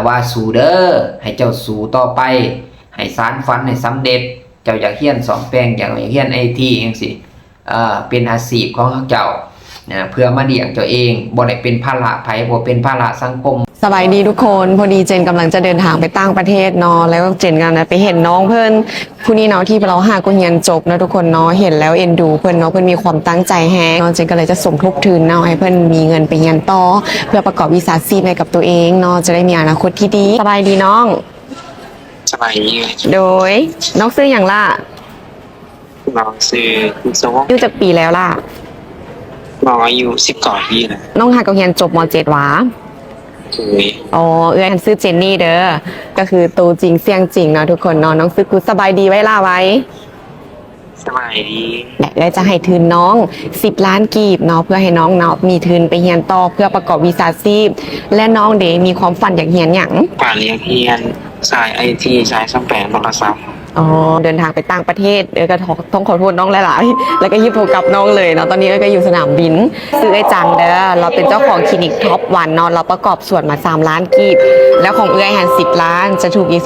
A: ว่าสู้เด้อให้เจ้าสู้ต่อไปให้สานฝันให้สำเร็จเจ้าอยากเรียนซ่อมแปลงอยากเรียน IT จังซี่เป็นอาชีพของเจ้าเพื่อมาเลี้ยงตัวเองบ่ได้เป็นภาระไผบ่เป็นภาระสังคม
C: สบายดีทุกคนพอดีเจนกำลังจะเดินทางไปต่างประเทศเนาะแล้วเจนกำลังไปเห็นน้องเพื่อนผู้นี้เนาะที่เราหากุญยันจบนะทุกคนเนาะเห็นแล้วเอ็นดูเพื่อนเนาะเพื่อนมีความตั้งใจแฮงเนาะเจนก็เลยจะสมทบทุนเนาะให้เพื่อนมีเงินไปเรียนต่อเพื่อประกอบวิชาชีพให้กับตัวเองเนาะจะได้มีอนาคตที่ดีสบายดีน้อง
D: สบายดีเลย
C: โดยน้องซื้ออย่างล่ะ
D: น้องซื้อคุณสวง
C: อายุจากปีแล้วล่ะ
D: น้องอายุ19 ปีนะ
C: น้องหากุญยันจบม .7 หวา
D: เคย
C: อ๋อเอื้อนซื้อเจนนี่เด้อก็คือตัวจริงเสียงจริงเนาะทุกคนเนาะน้องซื้อกูสบายดีไว้ล่ะไว้
D: สบายดี
C: และเอ้ยจะให้ทุนน้อง10 ล้านกีบเนาะเพื่อให้น้องเนาะมีทุนไปเรียนต่อเพื่อประกอบวิชาชีพและน้องเดมีความฝันอยากเรียนหยัง
D: ป่าเลี้ยงเฮียนสายไอทีสายซ่อมแปลงโทรศัพท์
C: อ๋อเดินทางไปต่างประเทศเอ้ยก็ต้องขอโทษน้องหลายๆแล้วก็ยิบโทรกลับน้องเลยเนาะตอนนี้เอ้ยก็อยู่สนามบินซื้อไอ้จังเด้อเราเป็นเจ้าของคลินิกท็อปวันเนาะเราประกอบส่วนมา3 ล้านกีบแล้วของเอ้ยหัน10 ล้านจะถูกอีก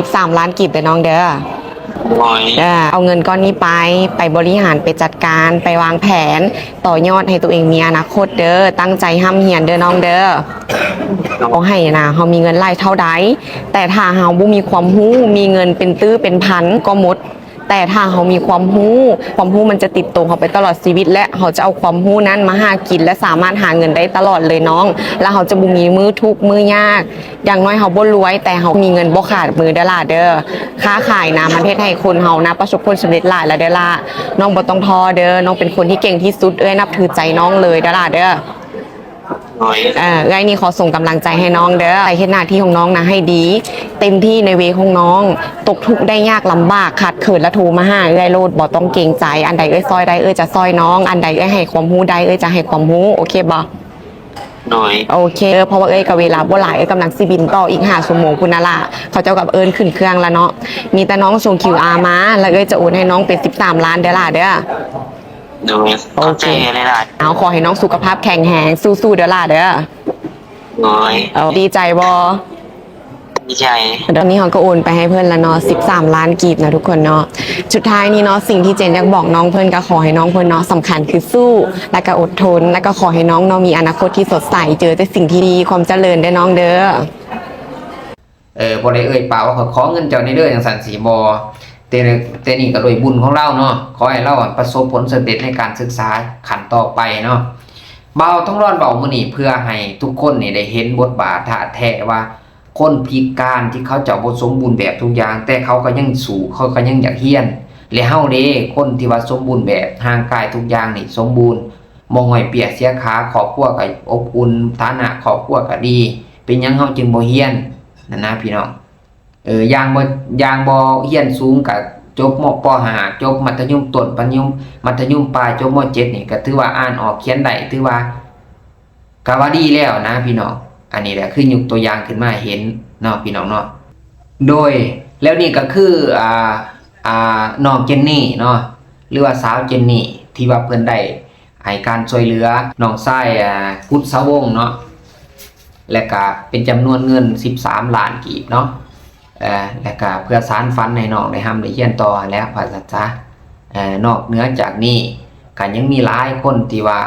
C: 13 ล้านกีบแต่น้องเด้อ
D: น้อย
C: เอาเงินก้อนนี้ไปบริหารไปจัดการไปวางแผนต่อยอดให้ตัวเองมีอนาคตเด้อตั้งใจห้ำเหียนเด้อน้องเด้อเอาให้นะเฮามีเงินไล่เท่าใดแต่ถ้าเฮาบ่มีความรู้มีเงินเป็นตื้อเป็นพันก็หมดแต่ถ้าเฮามีความรู้มันจะติดตัวเฮาไปตลอดชีวิตและเฮาจะเอาความรู้นั้นมาหากินและสามารถหาเงินได้ตลอดเลยน้องแล้วเฮาจะบ่มีมือทุกข์มือยากอย่างน้อยเฮาบ่รวยแต่เฮามีเงินบ่ขาดมือเด้อล่ะเด้อค้าขายนะมันเฮ็ดให้คนเฮานะประสบผลสำเร็จหลายแล้วเด้อล่ะน้องบ่ต้องท้อเด้อน้องเป็นคนที่เก่งที่สุดนับถือใจน้องเลยเด้อล่ะเด้อ
D: น้อย
C: ไอ้นี่ขอส่งกำลังใจให้น้องเด้อไปเฮ็ดหน้าที่ของน้องนะให้ดี เต็มที่ในเวของน้อง ตกทุกข์ได้ยากลำบากขาดเขินและโทรมาหาเอ้ยโลดบ่ต้องเกรงใจ อันใดเอ้ยซอยใดเอ้ยจะซอยน้อง อันใดเอ้ยให้ความรู้ใดเอ้ยจะให้ความรู้โอเคบ่
D: น้อย
C: โอเคเพราะว่าเอ้ยกับเวลาบ่หลายเอ้ยกำลังสิบินต่ออีก5 ชั่วโมงคุณน่ะล่ะเขาเจ้ากับเอิ้นขึ้นเครื่องแล้วเนาะมีแต่น้องส่ง QR มาแล้วเอ้ยจะโอนให้น้องเป็น13 ล้านเด้อล่ะเด้อ
D: น้อย
C: โอเค
D: เลยล่ะ
C: เอาขอให้น้องสุขภาพแข็งแรงสู้ๆเด้อล่ะเด้อ
D: น้อย
C: เอาดีใจบ่
D: ดีใจ
C: ตอนนี้เขาก็โอนไปให้เพื่อนแล้วเนาะ13 ล้านกีบนะทุกคนเนาะสุดท้ายนี้เนาะสิ่งที่เจนอยากบอกน้องเพื่อนก็ขอให้น้องเพื่อนเนาะสำคัญคือสู้และก็อดทนและก็ขอให้น้องเนาะมีอนาคตที่สดใสเจอแต่สิ่งที่ดีความเจริญได้อน้องเด้อ
A: บ่ได้เอ่ยปากว่าขอเงินเจ้าในเด้อจังซั่นสิบ่แต่นี่ก็โดยบุญของเราเนาะขอให้เราประสบผลสำเร็จในการศึกษาขั้นต่อไปเนาะเบาต้องร้อนเบามื้อนี้เพื่อให้ทุกคนนี่ได้เห็นบทบาทท่าแท้ว่าคนพิการที่เขาเจ้าบ่สมบูรณ์แบบทุกอย่างแต่เขาก็ยังสู้เขาก็ยังอยากเรียนและเฮาเด้คนที่ว่าสมบูรณ์แบบร่างกายทุกอย่างนี่สมบูรณ์บ่ง่อยเปียกเสียขาครอบครัวก็อบอุ่นฐานะครอบครัวก็ดีเป็นหยังเฮาจึงบ่เรียนนั่นนะพี่น้องอย่างบ่เรียนสูงก็จบมป .5 จบมัธยมต้นมัธยมปลายจบม .7 นี่ก็ถือว่าอ่านออกเขียนได้ถือว่าก็ว่าดีแล้วนะพี่น้องอันนี้แหละคือยกตัวอย่างขึ้นมาเห็นเนาะพี่น้องเนาะโดยแล้วนี่ก็คือน้องเจนนี่เนาะหรือว่าสาวเจนนี่ที่ว่าเพิ่นได้ให้การช่วยเหลือน้องชายกุศวงศ์เนาะและก็เป็นจำนวนเงิน13 ล้านกีบเนาะและก็เพื่อสานฝันให้น้องได้ได้เรียนต่อแล้วภาษาจ้านอกเหนือจากนี้ก็ยังมีหลายคนที่ว่า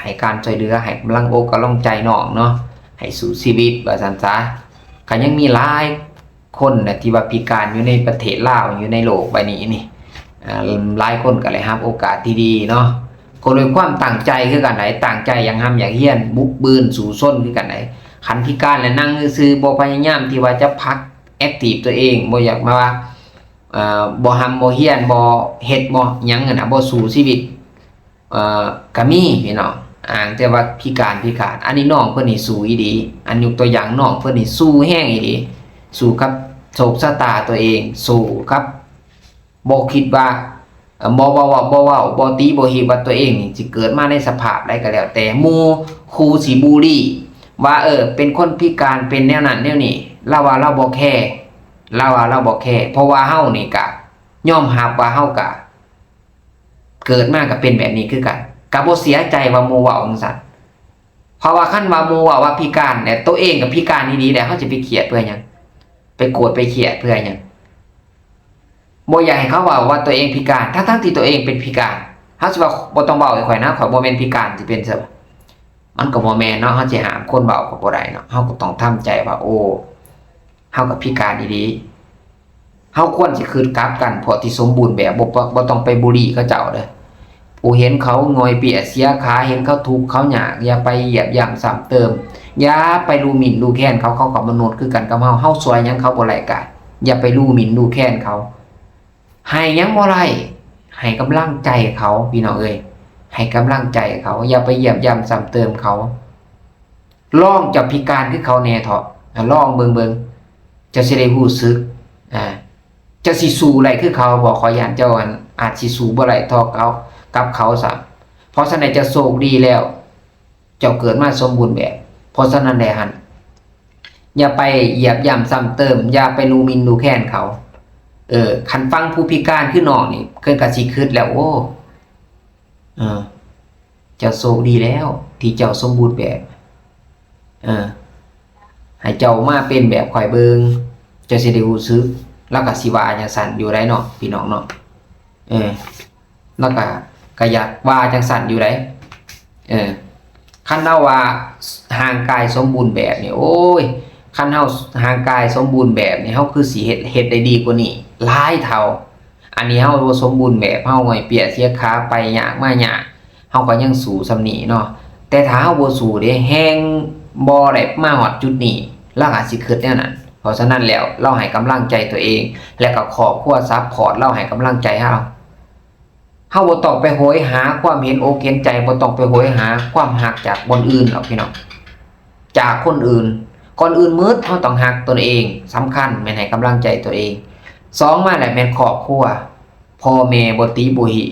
A: ให้การช่วยเหลือให้กำลังอกกำลังใจน้องเนาะให้สู่ชีวิตว่าซั่นซะก็ยังมีหลายคนนะที่ว่าพิการอยู่ในประเทศลาวอยู่ในโลกใบนี้นี่หลายคนก็เลยรับโอกาสที่ดีเนาะก็ด้วยความตั้งใจคือกันไหนตั้งใจอยากอยากเรียนบุกบืนสู่ส้นคือกันไหนคันพิการและนั่งซื่อๆบ่พยายามที่ว่าจะพักแอคทีฟตัวเองบ่อยากมาว่าบ่บ่เฮียนบ่เฮ็ดบ่หยังน่ะบ่สู่ชีวิตก็มีพี่น้องแต่ว่าพิการอันนี้น้องเพิ่นนี่สู้อีดีอันยกตัวอย่างน้องเพิ่นนี่สู้แฮงอีดีสู้กับโชคชะตาตัวเองสู้ครับบ่คิดว่าบ่เว้าบ่ตีบ่ฮีว่าตัวเองนี่สิเกิดมาในสภาพใดก็แล้วแต่หมู่ครูสิบูลลี่ว่าเป็นคนพิการเป็นแนวนั้นแนวนี้เราว่าเราบ่แคร์เพราะว่าเฮานี่ก็ยอมรับว่าเฮาก็เกิดมาก็เป็นแบบนี้คือกันก็บ่เสียใจว่าหมู่เว้าจังซั่นเพราะว่าคันว่าหมู่เว้าว่าพิการเนี่ยตัวเองก็พิการดีๆแล้วเฮาจะไปเครียดเพื่อหยังไปโกรธไปเครียดเพื่อหยังบ่อยากให้เขาว่าตัวเองพิการทั้งที่ตัวเองเป็นพิการเฮาสิว่าบ่ต้องเว้าให้ข่อยนะข่อยบ่แม่นพิการสิเป็นซะมันก็บ่แม่นเนาะเฮาสิหามคนเว้าก็บ่ได้เนาะเฮาก็ต้องทำใจว่าโอ้เฮาก็พิการดีๆเฮาควรสิคืนกลับกันพวกที่สมบูรณ์แบบบ่ต้องไปบุรีเขาเจ้าเด้อผู้เห็นเขางอยเปียเสียขาเห็นเขาทุกข์เขายากอย่าไปเหยียบย่ำซ้ำเติมอย่าไปลูหมิ่นลูแค้นเขาก็มนุษย์คือกันกับเฮาซอยหยังเขาบ่ไร้กาอย่าไปลูหมิ่นลูแค้นเขาให้หยังบ่ไร้ให้กำลังใจเขาพี่น้องเอ้ยให้กำลังใจเขาอย่าไปเหยียบย่ำซ้ำเติมเขาลองจะพิการคือเขาแน่เถาะลองเบิ่งจะสิได้รู้สึกจะสิสู้อะไรคือเขาบ่ขอย้านเจ้า อาจสิสู้บ่ได้เท่าเขากับเขาซะเพราะฉะนั้นจะโชคดีแล้ว เจ้าเกิดมาสมบูรณ์แบบ เพราะฉะนั้นแหละหั่นอย่าไปเหยียบย่ำซ้ำเติมอย่าไปลูมินดูแค้นเขาคันฟังผู้พิการคือน้องนี่เพิ่นก็สิคิดแล้วโอ้เจ้าโชคดีแล้ว ที่เจ้าสมบูรณ์แบบให้เจ้ามาเป็นแบบข่อยเบิงเจ้าสิได้รู้สึกแล้วก็สิว่าจังซั่นอยู่ได้เนาะพี่น้องเนาะแล้วก็อยากว่าจังซั่นอยู่ได้คันเฮาว่าห่างกายสมบูรณ์แบบนี่โอ้ยคันเฮาห่างกายสมบูรณ์แบบนี่เฮาคือสิเฮ็ดได้ดีกว่านี้หลายเท่าอันนี้เฮาบ่สมบูรณ์แบบเฮาง่อยเปียเสียขาไปยากมายากเฮาก็ยังสู้ส่ำนี้เนาะแต่ถ้าเฮาบ่สู้เด้แฮงบ่ได้มาฮอดจุดนี้เราอาจสิคิดแนวนั้นเพราะฉะนั้นแล้วเราให้กำลังใจตัวเองและก็ครอบครัวซัพพอร์ตเราให้กำลังใจเฮาบ่ต้องไปโหยหาความเห็นอกเห็นใจบ่ต้องไปโหยหาความฮักจากคนอื่นหรอกพี่น้องจากคนอื่นก่อนอื่นมืดเฮาต้องฮักตนเองสำคัญแม่นให้กำลังใจตัวเอง2มาแหละแม่นครอบครัวพ่อแม่บ่ติบ่หิ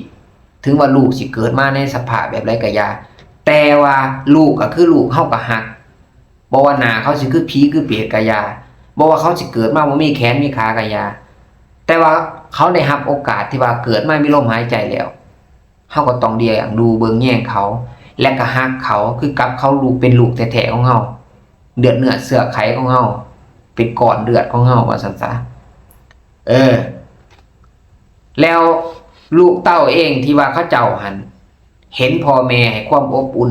A: ถึงว่าลูกสิเกิดมาในสภาพแบบไรก็อย่าแต่ว่าลูกก็คือลูกเฮาก็ฮักบ่ว่าหน้าเขาสิคือผีคือเปรตก็อย่าบ่ว่าเขาสิเกิดมาบ่มีแขนมีขาก็อย่าแต่ว่าเขาได้รับโอกาสที่ว่าเกิดมามีลมหายใจแล้วเฮาก็ต้องเดียอย่างดูเบิ่งแย่งเขาและก็ฮักเขาคือกับเขาลูกเป็นลูกแท้ๆของเฮาเดือดเนื้อเสื้อไขของเฮาเป็นก้อนเดือดของเฮาว่าซั่นซะแล้วลูกเต้าเองที่ว่าเขาเจ้าหันเห็นพ่อแม่ให้ความอบอุ่น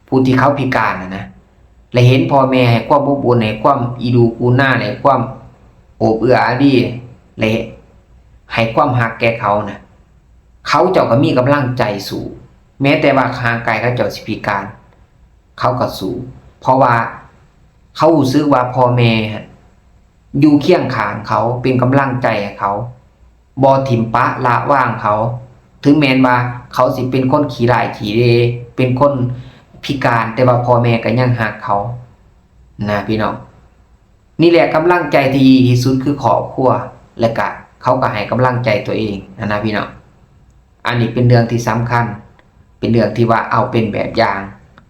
A: ผู้ที่เขาพิการนะและเห็นพ่อแม่ให้ความอบอุ่นให้ความอีดูกูหน้าให้ความโอบเอื้ออารีและให้ความฮักแก่เขานะเขาเจ้าก็มีกำลังใจสู้แม้แต่ว่าทางกายเขาเจ้าสิพิการเขาก็สู้เพราะว่าเขารู้สึกว่าพ่อแม่อยู่เคียงข้างเขาเป็นกำลังใจให้เขาบ่ทิ่มปะละว่างเขาถึงแม้นว่าเขาสิเป็นคนขี้ร้ายขี้เร่เป็นคนพิการแต่ว่าพ่อแม่ก็ยังฮักเขานะพี่น้องนี่แหละกำลังใจที่ดีที่สุดคือครอบครัวและก็เขาก็ให้กำลังใจตัวเองนะพี่น้องอันนี้เป็นเรื่องที่สำคัญเป็นเรื่องที่ว่าเอาเป็นแบบอย่าง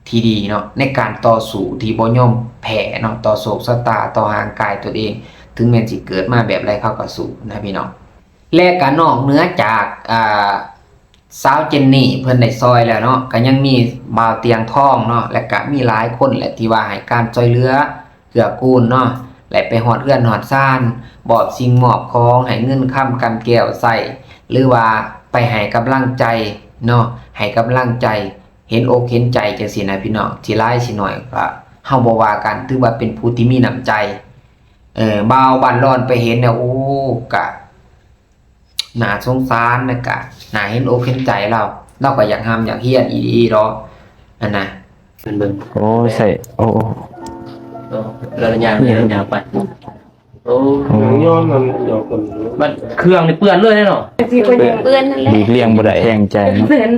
A: ที่ดีเนาะในการต่อสู้ที่บ่ยอมแพ้เนาะต่อโศกชะตาต่อห่างกายตัวเองถึงแม้สิเกิดมาแบบไรเขาก็สู้นะพี่น้องและก็นอกเหนือจากสาวเจนนี่เพิ่นได้ซอยแล้วเนาะก็ยังมีบ่าวเตียงทองเนาะและก็มีหลายคนแหละที่ว่าให้การช่วยเหลือเกื้อกูลเนาะและไปฮอดเรือนฮอดซ่านมอบสิ่งมอบของให้เงินค้ำกำแก้วใส่หรือว่าไปให้กำลังใจเนาะให้กำลังใจเห็นอกเห็นใจจังซี่นะพี่น้องสิหลายสิน้อยก็เฮาบ่ว่ากันถือว่าเป็นผู้ที่มีน้ำใจบ่าวบ้านร้อนไปเห็นแล้วโอ้ก็น่าสงสารนะกะน่าเห็นอกเห็นใจเราก็อยากห้ามอยากเฮียนอีหรออันน่ะเป็นเบิ่ง
E: โอ้ใส่โอ้
D: ระยะไปโอ้
F: ย้อนมันเดี๋ยวคน
D: มันเครื่องนี่เปื้อนเลยเนาะ
C: เปื้อนนั่นแหละ
E: หลีกเลี่ยงบ่ได้แห้งใจเนาะ
C: เปื้อน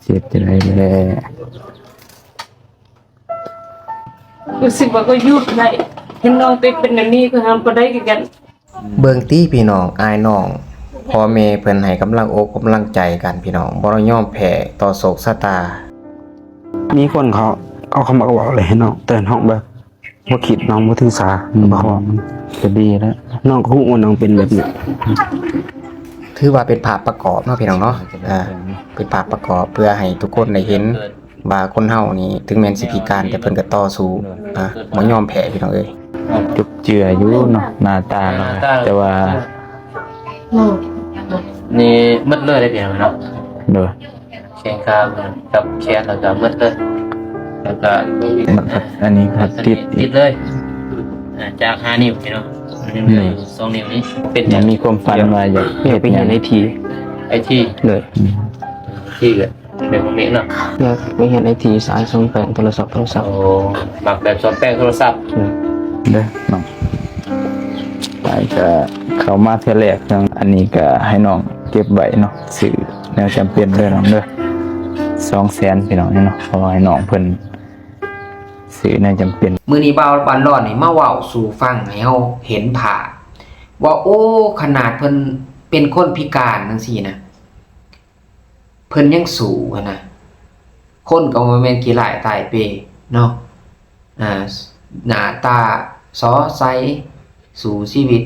E: เจ็บจะได้แล
G: รู้สึกว่าก็หยุดได้เห็นน้องติ๊กเป็นอย่างนี้ก็ทำก็ได้กัน
A: เบิ่งตี้พี่น้องอายน้องพ่อแม่เพิ่นให้กำลังอกกำลังใจกันพี่น้องบ่ยอมแพ้ต่อโศกชะตา
F: มีคนเขาเอาคำมาบอกเลยให้น้องเตือนห้องแบบว่าคิดน้องว่าถือสาบอก
E: ก็ดีแล้ว
F: น้องก็ฮู้ว่าน้องเป็นแบบนี้
A: ถือว่าเป็นภาพประกอบเนาะพี่น้องเนาะเป็นภาพประกอบเพื่อให้ทุกคนได้เห็นว่าคนเฮานี่ถึงแม้นสิพิการแต่เพิ่นก็ต่อสู้บ่ยอมแพ้พี่น้องเอ้ย
E: จุบเจืออยู่เนาะหน้าตาเราแต่ว่า
D: นี่มืดเลยได้เปลี่ยนเนาะ
E: เด้อ
D: แขนขากับแขนแล้วก็มืดเลยแล้วก็
E: อันนี้ก็ติด
D: ติดเลยจาก5 นิ้วเนาะ2 นิ้วนี้เป็น
E: ยังมีความฝันว่าอยาก
F: อยากไปเห็นไอที
D: ไอ้ที่
F: เลย
D: ที่ก็เป็นของนี้เนาะ
F: อยากไปเห็นไอทีสายส่งแปลงโทรศัพท์
D: โอ้หมักแบบสอดแป้งโทรศัพท์
E: เด้อน้องไปก็เข้ามาเทื่อแรกจังอันนี้ก็ให้น้องเก็บไว้เนาะซื้อแนวจำเป็นเด้อน้องเด้อ200,000พี่น้องเนาะเพราะว่าให้น้องเพิ่นซื้อแนวจำเป็น
A: มื้อนี้บ่าวบ้านร้อนนี่มาเว้าสู่ฟังให้เฮาเห็นภาพ ว่าโอ้ขนาดเพิ่นเป็นคนพิการจังซี่นะเพิ่นยังสู้อะนะคนก็บ่แม่นขี้ร้ายตายเปเนาะหน้าตาซอใสสู่ชีวิต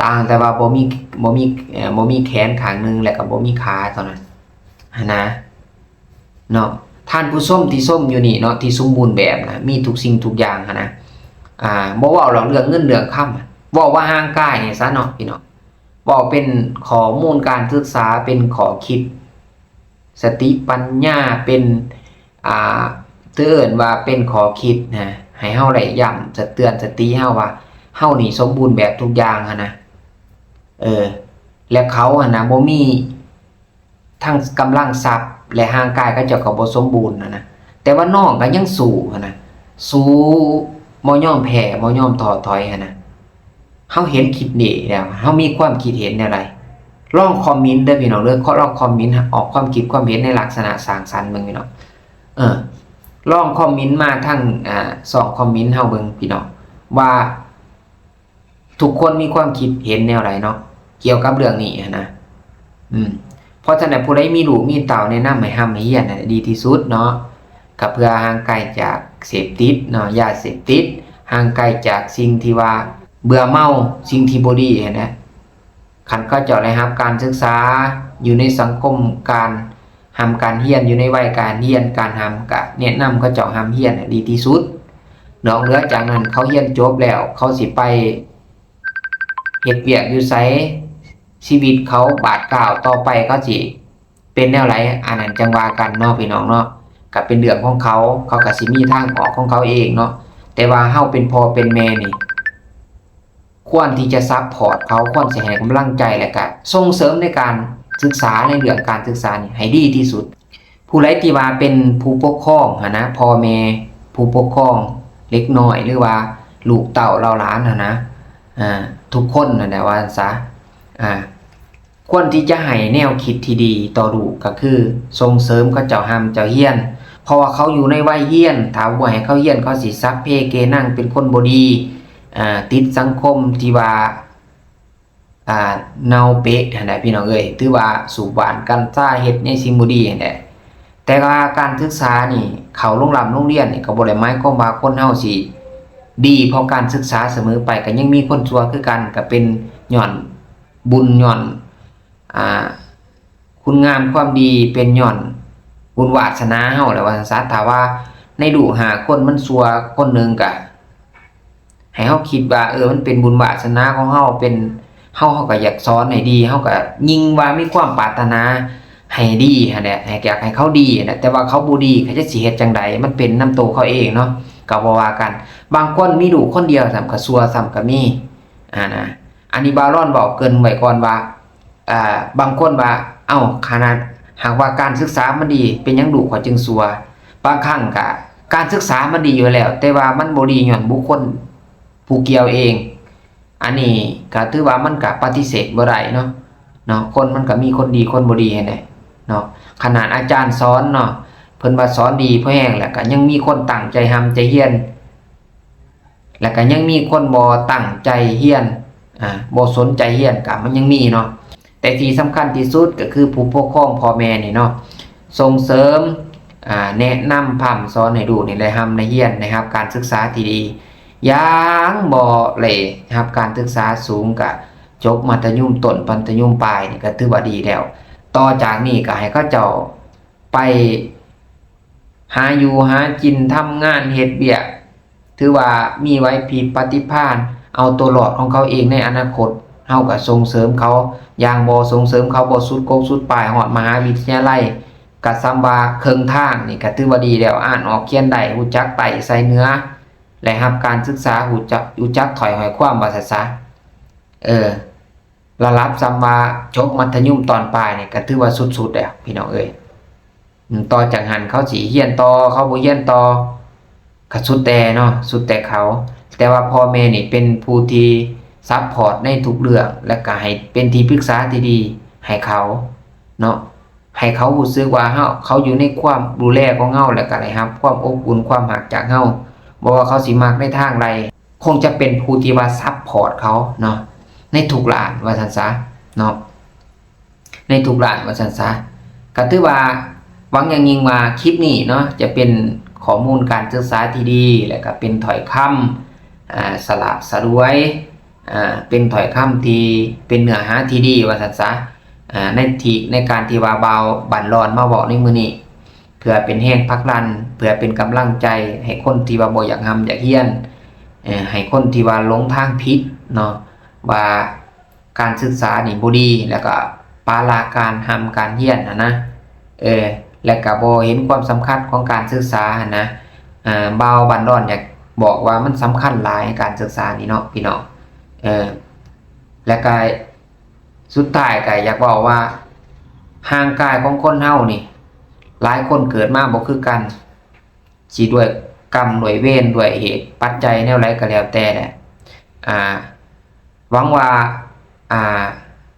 A: ต่างแต่ว่าบ่มีแขนข้างหนึงและก็บ่มีขาเท่านั้นหันนะเนาะท่านผู้ชมที่ชมอยู่นี่เนาะที่สมบูรณ์แบบนะมีทุกสิ่งทุกอย่างหันนะบ่เว้าเรื่องเงินเรื่องคำเว้าว่าห่างกายนี่ซะเนาะพี่น้องเว้าเป็นข้อมูลการศึกษาเป็นข้อคิดสติปัญญาเป็นเตือนว่าเป็นข้อคิดนะให้เฮาได้ย้ำจะเตือนสติเฮาว่าเฮานี่สมบูรณ์แบบทุกอย่างหันนะและเขาหันนะบ่มีทั้งกำลังทรัพย์และร่างกายก็เจ้าก็บ่สมบูรณ์นะแต่ว่าน้องก็ยังสู้หันนะสู้บ่ยอมแพ้บ่ยอมท้อถอยหันนะเฮาเห็นคลิปนี้แล้วเฮามีความคิดเห็นแนวใดลองคอมเมนต์เด้อพี่น้องเด้อลองคอมเมนต์ออกความคิดความเห็นในลักษณะสร้างสรรค์เบิ่งพี่น้องลองคอมเมนต์มาทั้ง2คอมเมนต์เฮาเบิ่งพี่น้องว่าทุกคนมีความคิดเห็นแนวใดเนาะเกี่ยวกับเรื่องนี้นะเพราะฉะนั้นผู้ใดมีลูกมีเต้าแนะนำให้ห้ามให้เฮียนดีที่สุดเนาะก็เพื่อห่างไกลจากเสพติดเนาะยาเสพติดห่างไกลจากสิ่งที่ว่าเบื่อเมาสิ่งที่บ่ดีนะคันก็เจ้าได้รับการศึกษาอยู่ในสังคมการการเฮียนอยู่ในวัยการเฮียนการก็แนะนำเขาเจ้าเฮียนดีที่สุดนอกเหนือจากนั้นเขาเฮียนจบแล้วเขาสิไปเฮ็ดเวียกอยู่ไสชีวิตเขาบาดกล่าวต่อไปเขาสิเป็นแนวไหนอันนั้นจังว่ากันเนาะพี่น้องเนาะก็เป็นเรื่องของเขาก็สิมีทางออกของเขาเองเนาะแต่ว่าเฮาเป็นพ่อเป็นแม่นี่ควรที่จะซัพพอร์ตเขาควรสิให้กำลังใจและก็ส่งเสริมในการศึกษาในเรื่องการศึกษานี่ให้ดีที่สุดผู้ใดที่ว่าเป็นผู้ปกครองนะพ่อแม่ผู้ปกครองเล็กน้อยหรือว่าลูกเต้าเราหลานนะทุกคนนั่นแหละว่าซะควรที่จะให้แนวคิดที่ดีต่อลูกก็คือส่งเสริมเขาเจ้าเจ้าเฮียนเพราะว่าเขาอยู่ในวัยเฮียนถ้าบ่ให้เขาเฮียนเขาสิซับเพเกนั่งเป็นคนบ่ดีติดสังคมที่ว่าเนาเปะนั่นแหละพี่น้องเอ้ยถือว่าสูบหวานกันซ่าเฮ็ดในสิ่งบ่ดีนั่นแหละแต่ว่าการศึกษานี่เข้าโรงเรียนนี่ก็บ่ได้หมายความว่าคนเฮาสิดีเพราะการศึกษาเสมอไปก็ยังมีคนชั่วคือกันก็เป็นย้อนบุญย้อนคุณงามความดีเป็นย้อนบุญวาสนาเฮาแหละว่าซั่นถ้าว่าในลูก5คนมันชั่วคนนึงก็ให้เฮาคิดว่ามันเป็นบุญวาสนาของเฮาเป็นเฮาก็อยากสอนให้ดีเฮาก็ยิ่งว่ามีความปรารถนาให้ดีหั่นแหละให้อยากให้เขาดีนะแต่ว่าเขาบ่ดีเขาจะสิเฮ็ดจังไดมันเป็นนำตัวเขาเองเนาะก็บ่ว่ากันบางคนมีลูกคนเดียวซ้ำก็ซัวซ้ำก็มีนะอันนี้บารอนบอกเกินไว้ก่อนว่าบางคนว่าขนาดหากว่าการศึกษามันดีเป็นหยังลูกเขาจึงซัวบางครั้งก็การศึกษามันดีอยู่แล้วแต่ว่ามันบ่ดีย้อนบุคคลผู้เกี่ยวเองอันนี้ก็ถือว่ามันก็ปฏิเสธบ่ได้เนาะคนมันก็มีคนดีคนบ่ดีให้ได้เนาะขนาดอาจารย์สอนเนาะเพิ่นว่าสอนดีพอแห้งแล้วก็ยังมีคนตั้งใจใจเฮียนแล้วก็ยังมีคนบ่ตั้งใจเฮียนบ่สนใจเฮียนก็มันยังมีเนาะแต่ที่สำคัญที่สุดก็คือผู้ปกครองพ่อแม่นี่เนาะส่งเสริมแนะนำพร่ำสอนให้ลูกนี่ได้ในเฮียนนะครับการศึกษาที่ดีอย่างบ่เลยนะครับการศึกษาสูงก็จบมัธยมต้นมัธยมปลายนี่ก็ถือว่าดีแล้วต่อจากนี้ก็ให้เขาเจ้าไปหาอยู่หากินทำงานเฮ็ดเวียกถือว่ามีไว้พิปฏิภาณเอาตัวรอดของเขาเองในอนาคตเฮาก็ส่งเสริมเขาอย่างบ่ส่งเสริมเขาบ่สุดกกสุดปลายฮอดมหาวิทยาลัยก็ซ้ำว่าครึ่งทางนี่ก็ถือว่าดีแล้วอ่านออกเขียนได้รู้จักไต่ใส่เนื้อและรับการศึกษารู้จักถอยหอยความว่าซะระดับซ้ำว่าจบมัธยมตอนปลายนี่ก็ถือว่าสุดๆแล้วพี่น้องเอ้ยต่อจากหันเขาสิเฮียนต่อเขาบ่เฮียนต่อก็สุดแต่เนาะสุดแต่เขาแต่ว่าพ่อแม่นี่เป็นผู้ที่ซัพพอร์ตในทุกเรื่องและก็ให้เป็นที่ปรึกษาที่ดีให้เขาเนาะให้เขารู้สึกว่าเขาอยู่ในความดูแลของเฮาและก็ได้รับความอบอุ่นความรักจากเฮาบ่ว่าเขาสิมักในทางใดคงจะเป็นผู้ที่ว่าซัพพอร์ตเขาเนาะ ในทุกร้านว่าซั่นซะเนาะในทุกร้านว่าซั่นซะก็ถือว่าหวังอย่างยิ่งว่าคลิปนี้เนาะจะเป็นข้อมูลการศึกษาที่ดีและก็เป็นถ้อยคำสละสลวยเป็นถ้อยคำที่เป็นเนื้อหาที่ดีว่าซั่นซะในการที่ว่าเบาบั่นร้อนมาเว้าในมื้อนี้เพื่อเป็นแรงผลักดันเพื่อเป็นกำลังใจให้คนที่ว่าบ่อยากทำอยากเรียนให้คนที่ว่าหลงทางผิดเนาะว่าการศึกษานี่บ่ดีแล้วก็ปาราการทำการเรียนนะและก็บ่เห็นความสำคัญของการศึกษานะเบาบั่นร้อนอยากบอกว่ามันสำคัญหลายการศึกษานี่เนาะพี่น้องและก็สุดท้ายก็อยากบอกว่าห่างกายของคนเฮานี่หลายคนเกิดมาบ่คือกันสิด้วยกรรมด้วยเวรด้วยเหตุปัจจัยแนวใดก็แล้วแต่แหละหวังว่า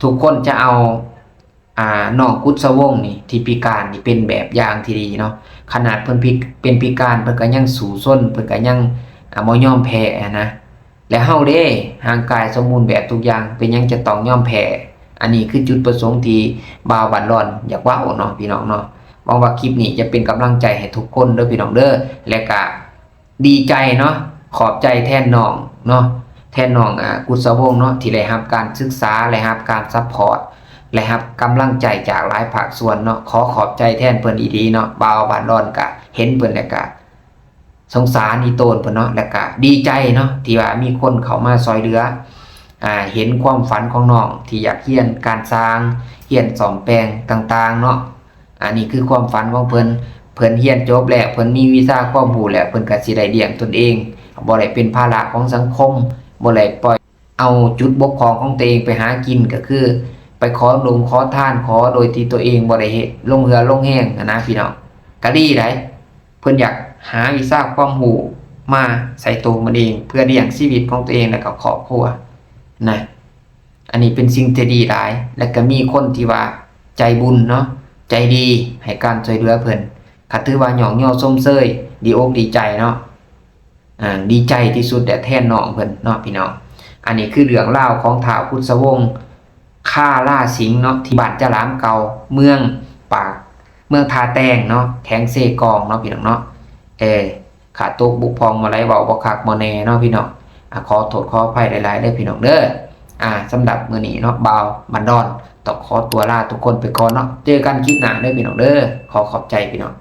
A: ทุกคนจะเอาน้องกุศวงศ์นี่ที่พิการนี่เป็นแบบอย่างที่ดีเนาะขนาดเพิ่นเป็นพิการเพิ่นก็ยังสู้ซนเพิ่นก็ยังบ่ยอมแพ้นะและเฮาเด้ร่างกายสมบูรณ์แบบทุกอย่างเป็นหยังจะต้องยอมแพ้อันนี้คือจุดประสงค์ที่บ่าวบั่นร้อนอยากเว้าเนาะพี่น้องเนาะหวังว่าคลิปนี้จะเป็นกำลังใจให้ทุกคนเด้อพี่น้องเด้อและก็ดีใจเนาะขอบใจแทนน้องเนาะแทนน้องกุศวงศ์เนาะที่ได้รับการศึกษาและรับการซัพพอร์ตและรับกำลังใจจากหลายภาคส่วนเนาะขอบใจแทนเพิ่นอีดีเนาะบ่าวบั่นร้อนก็เห็นเพิ่นแล้วก็สงสารอีโตนเพิ่นเนาะแล้วก็ดีใจเนาะที่ว่ามีคนเข้ามาช่วยเหลือเห็นความฝันของน้องที่อยากเรียนการสร้างเรียนซ่อมแปลงต่างๆเนาะอันนี้คือความฝันของเพิ่นเรียนจบแล้วเพิ่นมีวีซ่าความรู้แล้วเพิ่นก็สิได้เลี้ยงตนเองบ่ได้เป็นภาระของสังคมบ่ได้ปล่อยเอาจุดบกพร่องของตัวเองไปหากินก็คือไปขอลงขอทานขอโดยที่ตัวเองบ่ได้เฮ็ดลงเรือลงแห้งนะพี่น้องก็ดีได้เพิ่นอยากหาวีซ่าความรู้มาใส่ตัวมันเองเพื่อเลี้ยงชีวิตของตัวเองและก็ครอบครัวนะอันนี้เป็นสิ่งที่ดีหลายและก็มีคนที่ว่าใจบุญเนาะใจดีให้การช่วยเหลือเพิ่นก็ถือว่าหยองย่อส้มเซยดีอกดีใจเนาะดีใจที่สุดแทนน้องเพิ่นเนาะพี่น้องอันนี้คือเรื่องราวของท้าวกุศวงศ์ฆ่าล่าสิงเนาะที่บ้านจะรามเก่าเมืองทาแตงเนาะแข็งเซกองเนาะพี่น้องเนาะขาดตกบุกพองมาไรเบาบ่คักบ่แน่เนาะพี่น้องขอโทษขออภัยหลายๆเด้อพี่น้องเด้อสำหรับมื้อนี้เนาะบ่าวบั่นร้อนต้องขอตัวลาทุกคนไปก่อนเนาะเจอกันคลิปหน้าเด้อพี่น้องเด้อขอบใจพี่น้อง